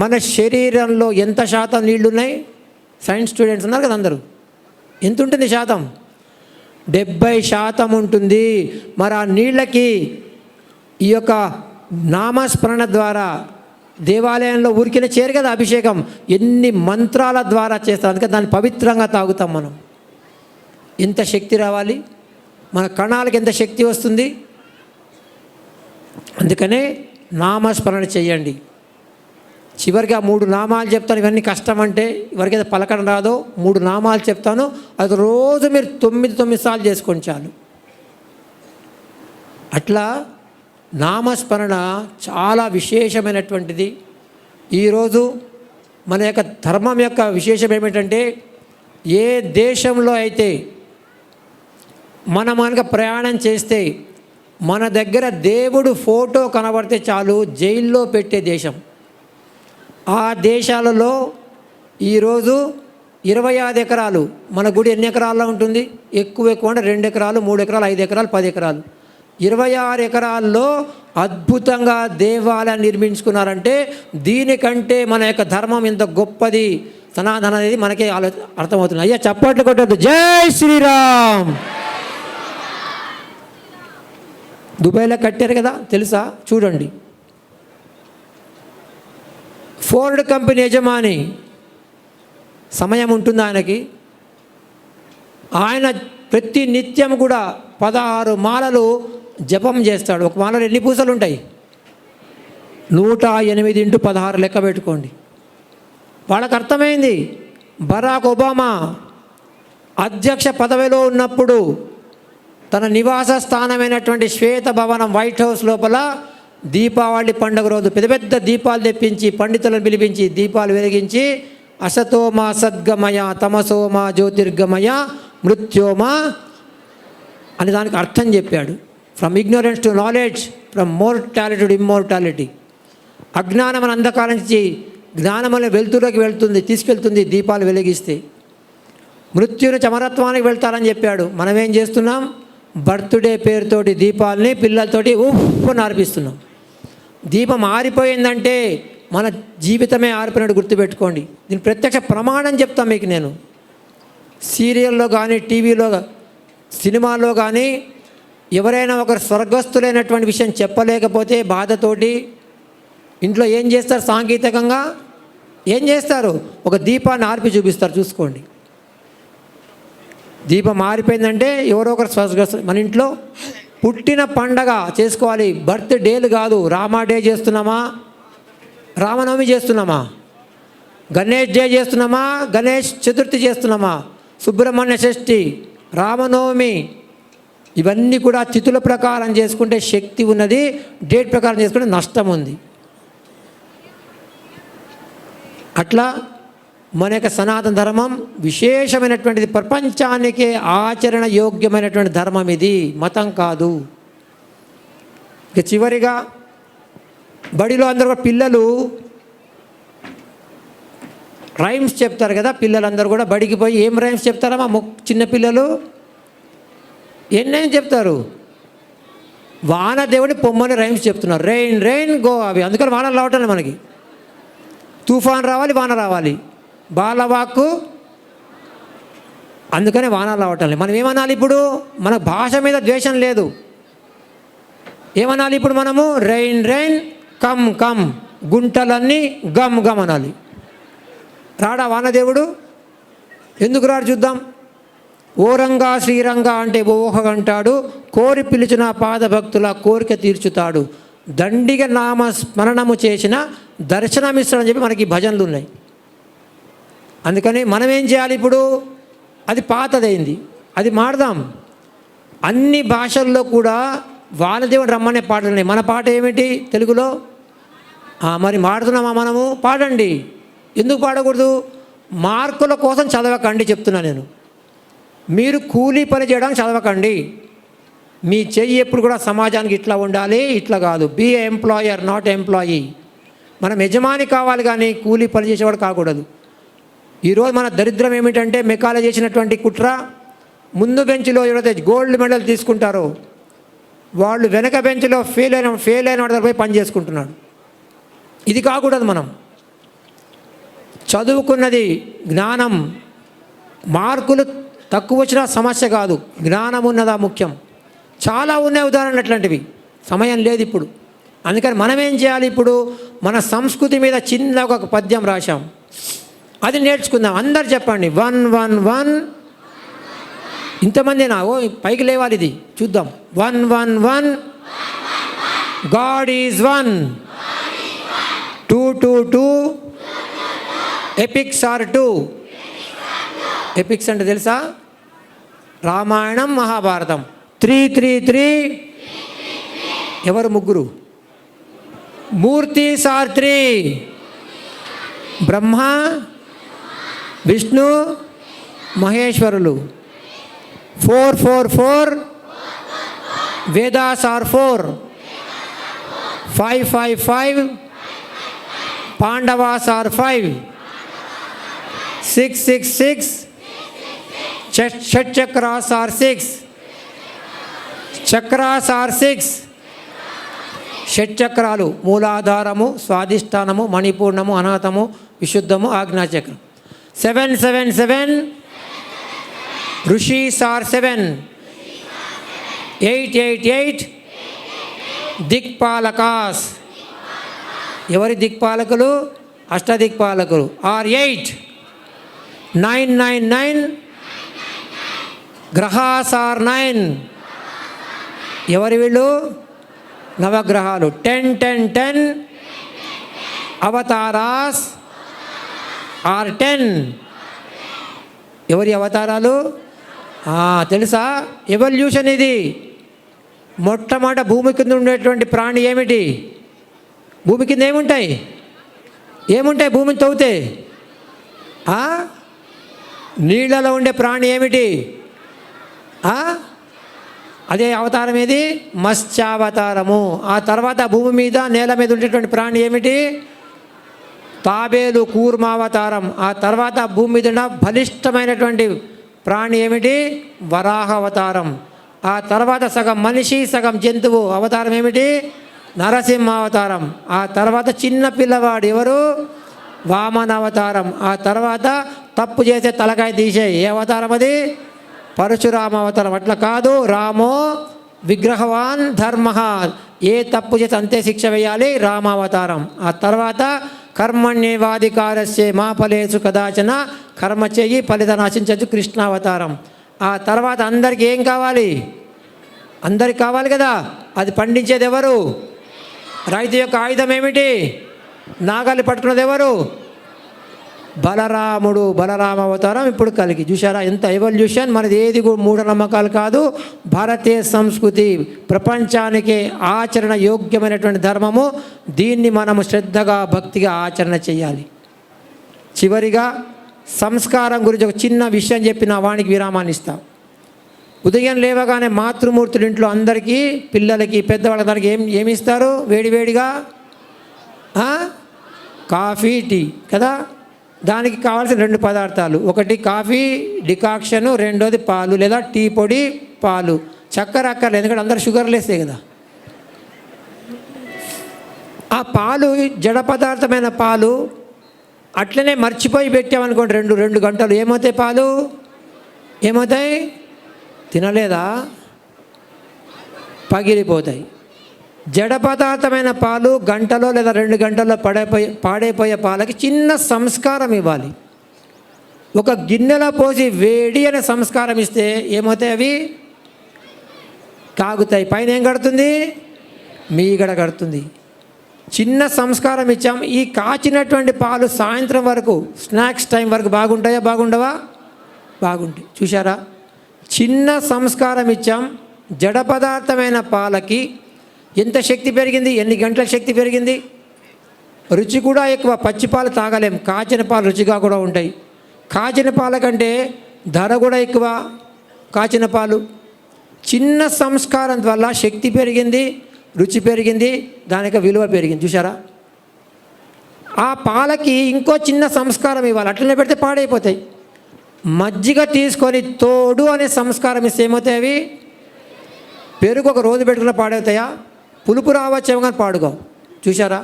మన శరీరంలో ఎంత శాతం నీళ్ళు ఉన్నాయి? సైన్స్ స్టూడెంట్స్ ఉన్నారు కదా అందరూ, ఎంత ఉంటుంది శాతం? 70% ఉంటుంది. మరి ఆ నీళ్ళకి ఈ యొక్క నామస్మరణ ద్వారా దేవాలయంలో ఊరికినే చేరు కదా అభిషేకం, ఎన్ని మంత్రాల ద్వారా చేస్తాం, అందుకే దాన్ని పవిత్రంగా తాగుతాం మనం. ఎంత శక్తి రావాలి, మన కణాలకు ఎంత శక్తి వస్తుంది. అందుకనే నామస్మరణ చేయండి. చివరిగా 3 నామాలు చెప్తాను. ఇవన్నీ కష్టం అంటే, ఎవరికైతే పలకడం రాదో 3 నామాలు చెప్తాను, అది రోజు మీరు 9 సార్లు చేసుకొని చాలు. అట్లా నామస్మరణ చాలా విశేషమైనటువంటిది. ఈరోజు మన యొక్క ధర్మం యొక్క విశేషం ఏమిటంటే, ఏ దేశంలో అయితే మనం కనుక ప్రయాణం చేస్తే మన దగ్గర దేవుడు ఫోటో కనబడితే చాలు జైల్లో పెట్టే దేశం. ఆ దేశాలలో ఈరోజు 25 ఎకరాలు, మన గుడి ఎన్ని ఎకరాల్లో ఉంటుంది? ఎక్కువ అంటే 2 ఎకరాలు, 3 ఎకరాలు, 5 ఎకరాలు, 10 ఎకరాలు. 26 ఎకరాల్లో అద్భుతంగా దేవాలయం నిర్మించుకున్నారంటే దీనికంటే మన యొక్క ధర్మం ఎంత గొప్పది, సనాతన అనేది మనకే అర్థమవుతుంది. అయ్యా చప్పట్లు కొట్టద్దు. జై శ్రీరామ్. దుబాయ్లో కట్టారు కదా, తెలుసా? చూడండి, ఫోర్డ్ కంపెనీ యజమాని సమయం ఉంటుంది ఆయనకి. ఆయన ప్రతి నిత్యం కూడా 16 మాలలు జపం చేస్తాడు. ఒక మాలలో ఎన్ని పూసలు ఉంటాయి? 108 ఇంటూ 16 లెక్క పెట్టుకోండి. వాళ్ళకు అర్థమైంది. బరాక్ ఒబామా అధ్యక్ష పదవిలో ఉన్నప్పుడు తన నివాస స్థానమైనటువంటి శ్వేత భవనం, వైట్ హౌస్ లోపల దీపావళి పండుగ రోజు పెద్ద పెద్ద దీపాలు తెప్పించి పండితులను పిలిపించి దీపాలు వెలిగించి అసతోమా సద్గమయ తమసోమా జ్యోతిర్గమయ మృత్యోమా అని దానికి అర్థం చెప్పాడు. From ignorance to knowledge, from mortality to immortality. అజ్ఞానం అని అంధకారం నుంచి జ్ఞానమని వెలుతురులోకి వెళ్తుంది, తీసుకెళ్తుంది దీపాలు వెలిగిస్తే. మృత్యుని చమరత్వానికి వెళ్తారని చెప్పాడు. మనం ఏం చేస్తున్నాం? బర్త్డే పేరుతోటి దీపాలని పిల్లలతోటి నార్పిస్తున్నాం. దీపం ఆరిపోయిందంటే మన జీవితమే ఆరిపోయినట్టు గుర్తుపెట్టుకోండి. దీని ప్రత్యక్ష ప్రమాణం చెప్తాను మీకు నేను. సీరియల్లో కానీ, టీవీలో, సినిమాలో కానీ ఎవరైనా ఒకరు స్వర్గస్థులైనటువంటి విషయం చెప్పలేకపోతే బాధతోటి ఇంట్లో ఏం చేస్తారు? సాంకేతికంగా ఏం చేస్తారు? ఒక దీపాన్ని ఆర్పి చూపిస్తారు. చూసుకోండి, దీపం ఆరిపోయిందంటే ఎవరో ఒకరు స్వర్గస్థులు. మన ఇంట్లో పుట్టిన పండగ చేసుకోవాలి, బర్త్డేలు కాదు. రామా డే చేస్తున్నామా? రామనవమి చేస్తున్నామా? గణేష్ డే చేస్తున్నామా? గణేష్ చతుర్థి చేస్తున్నామా? సుబ్రహ్మణ్య షష్ఠి, రామనవమి, ఇవన్నీ కూడా తిథుల ప్రకారం చేసుకుంటే శక్తి ఉన్నది, డేట్ ప్రకారం చేసుకుంటే నష్టం ఉంది. అట్లా మన యొక్క సనాతన ధర్మం విశేషమైనటువంటిది, ప్రపంచానికే ఆచరణ యోగ్యమైనటువంటి ధర్మం ఇది, మతం కాదు. ఇక చివరిగా బడిలో అందరూ కూడా పిల్లలు రైమ్స్ చెప్తారు కదా. పిల్లలందరూ కూడా బడికి పోయి ఏం రైమ్స్ చెప్తారమ్మా? చిన్నపిల్లలు ఎన్నేం చెప్తారు? వానదేవుని పొమ్మని రైమ్స్ చెప్తున్నారు. రెయిన్ రెయిన్ గో అవి. అందుకని వానలు రావటం మనకి. తుఫాన్ రావాలి, వాన రావాలి. బాలవాక్కు, అందుకనే వానలు రావటం లేదు. మనం ఏమనాలి ఇప్పుడు? మన భాష మీద ద్వేషం లేదు. ఏమనాలి ఇప్పుడు మనము? రెయిన్ రెయిన్ కమ్ కమ్, గుంటలన్నీ గమ్ గమ్ అనాలి. రాడా వానదేవుడు? ఎందుకు రాడు చూద్దాం. ఓరంగా శ్రీరంగా అంటే ఓహగంటాడు, కోరి పిలిచిన పాదభక్తుల కోరిక తీర్చుతాడు, దండిగా నామ స్మరణము చేసిన దర్శనమిస్తాడని చెప్పి మనకి భజనలు ఉన్నాయి. అందుకని మనం ఏం చేయాలి ఇప్పుడు? అది పాతదైంది, అది మాడదాం. అన్ని భాషల్లో కూడా వానదేవుడు రమ్మనే పాటలు ఉన్నాయి. మన పాట ఏమిటి తెలుగులో? మరి మాడుతున్నామా మనము? పాడండి. ఎందుకు పాడకూడదు? మార్కుల కోసం చదవకండి చెప్తున్నా నేను. మీరు కూలీ పని చేయడానికి చదవకండి. మీ చెయ్యి ఎప్పుడు కూడా సమాజానికి ఇట్లా ఉండాలి, ఇట్లా కాదు. Be a employer, not employee. మనం యజమాని కావాలి కానీ కూలీ పని చేసేవాడు కాకూడదు. ఈరోజు మన దరిద్రం ఏమిటంటే, మెకాలే చేసినటువంటి కుట్ర, ముందు బెంచ్లో ఎవరైతే గోల్డ్ మెడల్ తీసుకుంటారో వాళ్ళు వెనక బెంచ్లో ఫెయిల్ అయిన వాడి దగ్గర పోయి పని చేసుకుంటున్నాడు. ఇది కాకూడదు. మనం చదువుకున్నది జ్ఞానం, మార్కులు తక్కువ వచ్చినా సమస్య కాదు, జ్ఞానం ఉన్నదా ముఖ్యం. చాలా ఉన్నాయి ఉదాహరణలు అట్లాంటివి, సమయం లేదు ఇప్పుడు. అందుకని మనం ఏం చేయాలి ఇప్పుడు? మన సంస్కృతి మీద చిన్న ఒక పద్యం రాశాం, అది నేర్చుకుందాం. అందరు చెప్పండి, 1 1 1. ఇంతమందినా? పైకి లేవాలి, ఇది చూద్దాం. 1 1 1. God is 1. 2 2 2. Epics are 2. Epics అంటే తెలుసా? రామాయణం, మహాభారతం. 3 3 3. ఎవరు? ముగ్గురు. మూర్తిస్ ఆర్ 3. బ్రహ్మ, విష్ణు, మహేశ్వరులు. 4 4 4. Vedas are 4. 5, 5, 5. Pandavas are 5. 6, 6, 6. Shat chakras are 6. Chakras are 6. షట్చక్రాలు మూలాధారము, స్వాధిష్టానము, మణిపూర్ణము, అనాథము, విశుద్ధము, ఆజ్ఞాచక్రం. 7, 7, 7. ఋషీస్ ఆర్ 7. 8, 8, 8. దిక్పాలకాస్. ఎవరి దిక్పాలకులు? అష్టదిక్పాలకులు ఆర్ 8. 9, 9, 9. గ్రహాస్ ఆర్ 9. ఎవరి వీళ్ళు? నవగ్రహాలు. 10, 10, 10. అవతారాస్ ఆర్ 10. ఎవరి అవతారాలు? తెలుసా? ఎవల్యూషన్ ఇది. మొట్టమొదట భూమి కింద ఉండేటువంటి ప్రాణి ఏమిటి? భూమి కింద ఏముంటాయి? ఏముంటాయి భూమిని తవ్వుతే? నీళ్ళలో ఉండే ప్రాణి ఏమిటి? అదే అవతారం ఏది? మత్స్యావతారము. ఆ తర్వాత భూమి మీద, నేల మీద ఉండేటువంటి ప్రాణి ఏమిటి? తాబేలు, కూర్మావతారం. ఆ తర్వాత భూమి మీద ఉన్న బలిష్టమైనటువంటి ప్రాణి ఏమిటి? వరాహ అవతారం. ఆ తర్వాత సగం మనిషి, సగం జంతువు అవతారం ఏమిటి? నరసింహ అవతారం. ఆ తర్వాత చిన్న పిల్లవాడు ఎవరు? వామన అవతారం. ఆ తర్వాత తప్పు చేసే తలకాయ తీసే ఏ అవతారం అది? పరశురామ అవతారం. అట్లా కాదు, రామో విగ్రహవాన్ ధర్మ. ఏ తప్పు చేసి అంతే శిక్ష వేయాలి, రామావతారం. ఆ తర్వాత కర్మణ్యేవాధికారస్య మా ఫలేషు కదాచన. కర్మ చెయ్యి, ఫలితాన్ని ఆశించచ్చు, కృష్ణావతారం. ఆ తర్వాత అందరికి ఏం కావాలి? అందరికి కావాలి కదా. అది పండించేది ఎవరు? రైతు యొక్క ఆయుధం ఏమిటి? నాగలి పట్టుకున్నది ఎవరు? బలరాముడు. బలరామ అవతారం ఇప్పుడు కలిగి. చూసారా ఎంత ఎవల్యూషన్. మనది ఏది మూఢనమ్మకాలు కాదు, భారతీయ సంస్కృతి, ప్రపంచానికి ఆచరణ యోగ్యమైనటువంటి ధర్మము. దీన్ని మనము శ్రద్ధగా, భక్తిగా ఆచరణ చేయాలి. చివరిగా సంస్కారం గురించి ఒక చిన్న విషయం చెప్పిన వానికి విరామాన్ని ఇస్తాం. ఉదయం లేవగానే మాతృమూర్తులు ఇంట్లో అందరికీ, పిల్లలకి, పెద్దవాళ్ళకి ఏమి ఇస్తారు? వేడివేడిగా కాఫీ, టీ కదా. దానికి కావాల్సిన 2 పదార్థాలు. ఒకటి కాఫీ డికాక్షను, రెండోది పాలు లేదా టీ పొడి, పాలు. చక్కెర అక్కర్లేదు, ఎందుకంటే అందరు షుగర్ లేస్తే కదా. ఆ పాలు జడ పదార్థమైన పాలు అట్లనే మర్చిపోయి పెట్టామనుకోండి 2 గంటలు, ఏమవుతాయి? పాలు ఏమవుతాయి? తినలేదా? పగిలిపోతాయి. జడ పదార్థమైన పాలు గంటలో లేదా 2 గంటల్లో పాడైపోయే పాలకి చిన్న సంస్కారం ఇవ్వాలి. ఒక గిన్నెలో పోసి వేడి అనే సంస్కారం ఇస్తే ఏమవుతాయి? అవి తాగుతాయి. పైన ఏం కడుతుంది? మీగడ కడుతుంది. చిన్న సంస్కారం ఇచ్చాం. ఈ కాచినటువంటి పాలు సాయంత్రం వరకు, స్నాక్స్ టైం వరకు బాగుంటాయా? బాగుండవా? బాగుంటాయి. చూసారా? చిన్న సంస్కారం ఇచ్చాం. జడ పదార్థమైన పాలకి ఎంత శక్తి పెరిగింది? ఎన్ని గంటల శక్తి పెరిగింది? రుచి కూడా ఎక్కువ. పచ్చి పాలు తాగలేం, కాచిన పాలు రుచిగా కూడా ఉంటాయి. కాచిన పాల కంటే ధర కూడా ఎక్కువ కాచిన పాలు. చిన్న సంస్కారం వల్ల శక్తి పెరిగింది, రుచి పెరిగింది, దానికి విలువ పెరిగింది. చూసారా? ఆ పాలకి ఇంకో చిన్న సంస్కారం ఇవ్వాలి, అట్లనే పెడితే పాడైపోతాయి. మజ్జిగ తీసుకొని తోడు అనే సంస్కారం ఇస్తే ఏమవుతాయి? అవి పెరుగు ఒక రోజు పెట్టుకున్న పాడవుతాయా? పులుపు రావచ్చేమో కానీ పాడుగావు. చూసారా?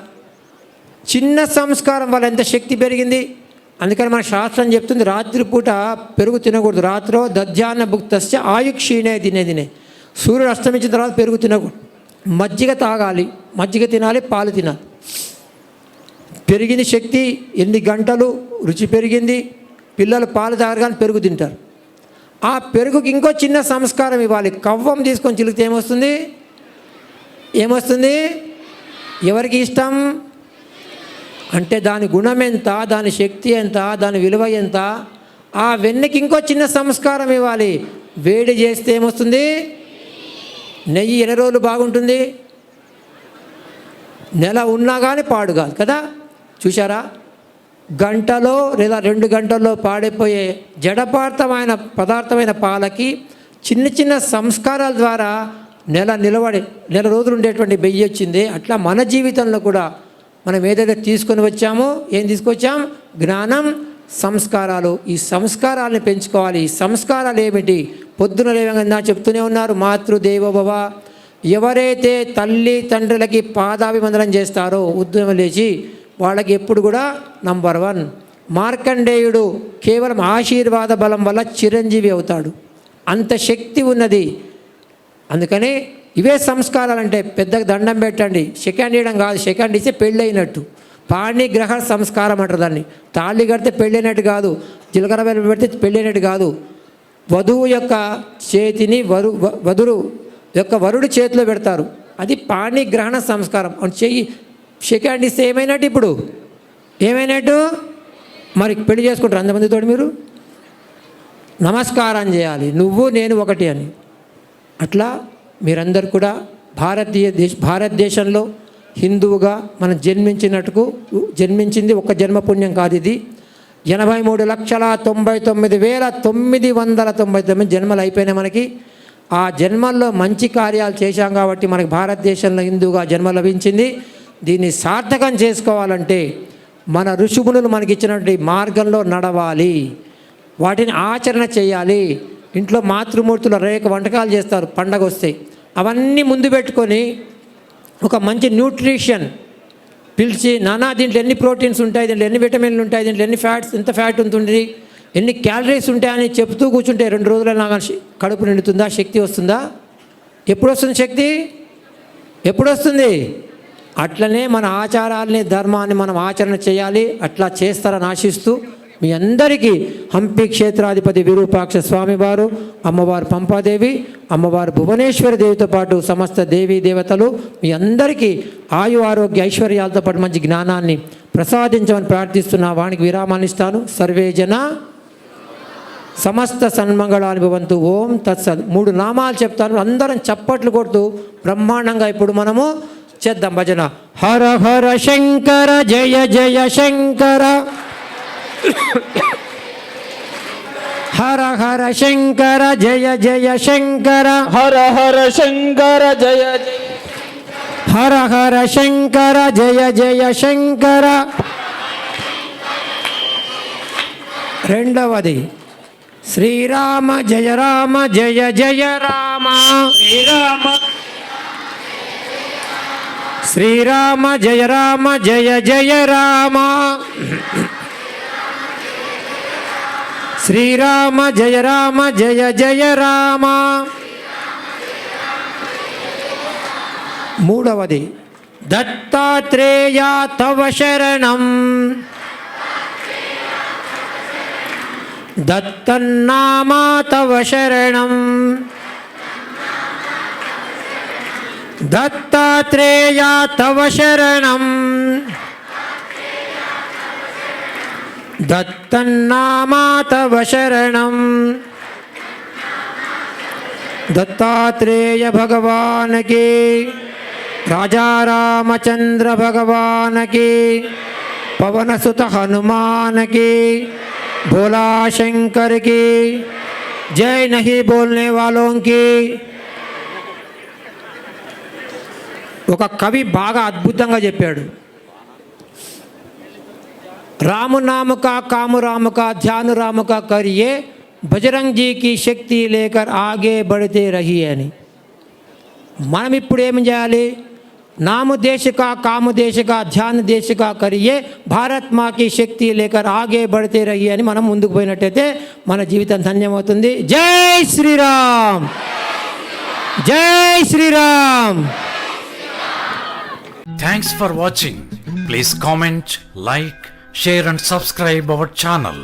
చిన్న సంస్కారం వల్ల ఎంత శక్తి పెరిగింది. అందుకని మన శాస్త్రం చెప్తుంది, రాత్రిపూట పెరుగు తినకూడదు. రాత్రో దధ్యాన్న భుక్తస్య ఆయుక్షీణే దినే దినే. సూర్యుడు అస్తమించిన తర్వాత పెరుగు తినకూడదు. మజ్జిగ తాగాలి, మజ్జిగ తినాలి, పాలు తినాలి. పెరిగింది శక్తి, ఎన్ని గంటలు రుచి పెరిగింది. పిల్లలు పాలు తాగరు కానీ పెరుగు తింటారు. ఆ పెరుగుకి ఇంకో చిన్న సంస్కారం ఇవ్వాలి. కవ్వం తీసుకొని చిలికితే ఏమొస్తుంది? ఏమొస్తుంది? ఎవరికి ఇష్టం? అంటే దాని గుణం ఎంత, దాని శక్తి ఎంత, దాని విలువ ఎంత. ఆ వెన్నెకి ఇంకో చిన్న సంస్కారం ఇవ్వాలి. వేడి చేస్తే ఏమొస్తుంది? నెయ్యి ఎన్ని రోజులు బాగుంటుంది? నెల ఉన్నా కానీ పాడు కాదు కదా. చూసారా? గంటలో లేదా 2 గంటల్లో పాడైపోయే జడపార్థమైన పదార్థమైన పాలకి చిన్న చిన్న సంస్కారాల ద్వారా నెల రోజులు ఉండేటువంటి బెయ్యి వచ్చింది. అట్లా మన జీవితంలో కూడా మనం ఏదైతే తీసుకొని వచ్చామో, ఏం తీసుకొచ్చాం? జ్ఞానం, సంస్కారాలు. ఈ సంస్కారాలను పెంచుకోవాలి. ఈ సంస్కారాలు ఏమిటి? పొద్దున లేవగా చెప్తూనే ఉన్నారు, మాతృదేవోభవ. ఎవరైతే తల్లి తండ్రులకి పాదాభివందనం చేస్తారో ఉద్యమం లేచి, వాళ్ళకి ఎప్పుడు కూడా నంబర్ 1. మార్కండేయుడు కేవలం ఆశీర్వాద బలం వల్ల చిరంజీవి అవుతాడు. అంత శక్తి ఉన్నది. అందుకని ఇవే సంస్కారాలు. అంటే పెద్దగా దండం పెట్టండి, సెకండ్ ఇవ్వడం కాదు. సెకండ్ ఇస్తే పెళ్ళి అయినట్టు. పాణిగ్రహ సంస్కారం అంటారు దాన్ని. తాళి కడితే పెళ్ళైనట్టు కాదు, జీలకర్ర బెల్లం పెడితే పెళ్ళైనట్టు కాదు. వధువు యొక్క చేతిని వరుడి చేతిలో పెడతారు. అది పాణిగ్రహణ సంస్కారం. చెయ్యి సెకండ్ ఇస్తే ఏమైనట్టు? ఇప్పుడు ఏమైనట్టు? మరి పెళ్లి చేసుకుంటారు అంతమందితో మీరు నమస్కారం చేయాలి, నువ్వు నేను ఒకటి అని. అట్లా మీరందరూ కూడా భారతదేశంలో హిందువుగా మనం జన్మించింది ఒక జన్మ పుణ్యం కాదు. ఇది 83,99,999 జన్మలు అయిపోయినాయి మనకి. ఆ జన్మల్లో మంచి కార్యాలు చేశాం కాబట్టి మనకి భారతదేశంలో హిందువుగా జన్మ లభించింది. దీన్ని సార్థకం చేసుకోవాలంటే మన ఋషిమునులు మనకి ఇచ్చినటువంటి మార్గంలో నడవాలి, వాటిని ఆచరణ చేయాలి. ఇంట్లో మాతృమూర్తులు రేక వంటకాలు చేస్తారు పండగ వస్తే, అవన్నీ ముందు పెట్టుకొని ఒక మంచి న్యూట్రిషన్ పిలిచి, నానా దీంట్లో ఎన్ని ప్రోటీన్స్ ఉంటాయి, దీంట్లో ఎన్ని విటమిన్లు ఉంటాయి, దీంట్లో ఎన్ని ఫ్యాట్స్, ఎంత ఫ్యాట్ ఉంటుంది, ఎన్ని క్యాలరీస్ ఉంటాయని చెప్తూ కూర్చుంటే 2 రోజుల్లో నాకు కడుపు నిండుతుందా? శక్తి వస్తుందా? ఎప్పుడు వస్తుంది శక్తి? ఎప్పుడు వస్తుంది? అట్లనే మన ఆచారాలని, ధర్మాన్ని మనం ఆచరణ చేయాలి. అట్లా చేస్తారని ఆశిస్తూ మీ అందరికీ హంపి క్షేత్రాధిపతి విరూపాక్ష స్వామివారు, అమ్మవారు పంపాదేవి, అమ్మవారు భువనేశ్వరి దేవితో పాటు సమస్త దేవీ దేవతలు మీ అందరికీ ఆయు ఆరోగ్య ఐశ్వర్యాలతో పాటు మంచి జ్ఞానాన్ని ప్రసాదించమని ప్రార్థిస్తున్న వానికి విరామాన్ని ఇస్తాను. సర్వే జన సమస్త సన్మంగళాని భవంతు. ఓం తత్సత్. 3 నామాలు చెప్తాను, అందరం చప్పట్లు కొడుతూ బ్రహ్మాండంగా ఇప్పుడు మనము చేద్దాం భజన. హర హర శంకర జయ జయ శంకర, హర హర శంకర జయ జయ శంకర, హర హర శంకర జయ జయ, హర హర శంకర జయ జయ శంకర. రెండవది శ్రీరామ జయ రామ జయ జయ రామ, శ్రీరామ శ్రీరామ జయ రామ జయ జయ రామ, శ్రీరామ జయ రామ జయ జయ రామ. మూడవది దత్తాత్రేయ తవ శరణం, దత్తన్నామా తవ శరణం, దత్తాత్రేయ తవ శరణం, దత్తన్నామా తవ శరణం. దత్తాత్రేయ భగవాన్ కి, రాజా రామచంద్ర भगवान की, पवन सुत हनुमान की, भोला शंकर की जय. नहीं बोलने वालों की. ఒక కవి బాగా అద్భుతంగా చెప్పాడు, राम नाम का काम राम का ध्यान राम का करिए, बजरंग जी की शक्ति लेकर आगे बढ़ते रहिए అని. మనం ఇప్పుడు ఏం చేయాలి? नाम देश का काम देश का ध्यान देश का करिए, భారత్ మా की శక్తి లేకర్ ఆగే बढ़ते रहिए అని మనం ముందుకు పోయినట్టయితే మన జీవితం ధన్యమవుతుంది. జై శ్రీరామ్, జై Sriram. Thanks for watching. Please comment, like, share and subscribe our channel.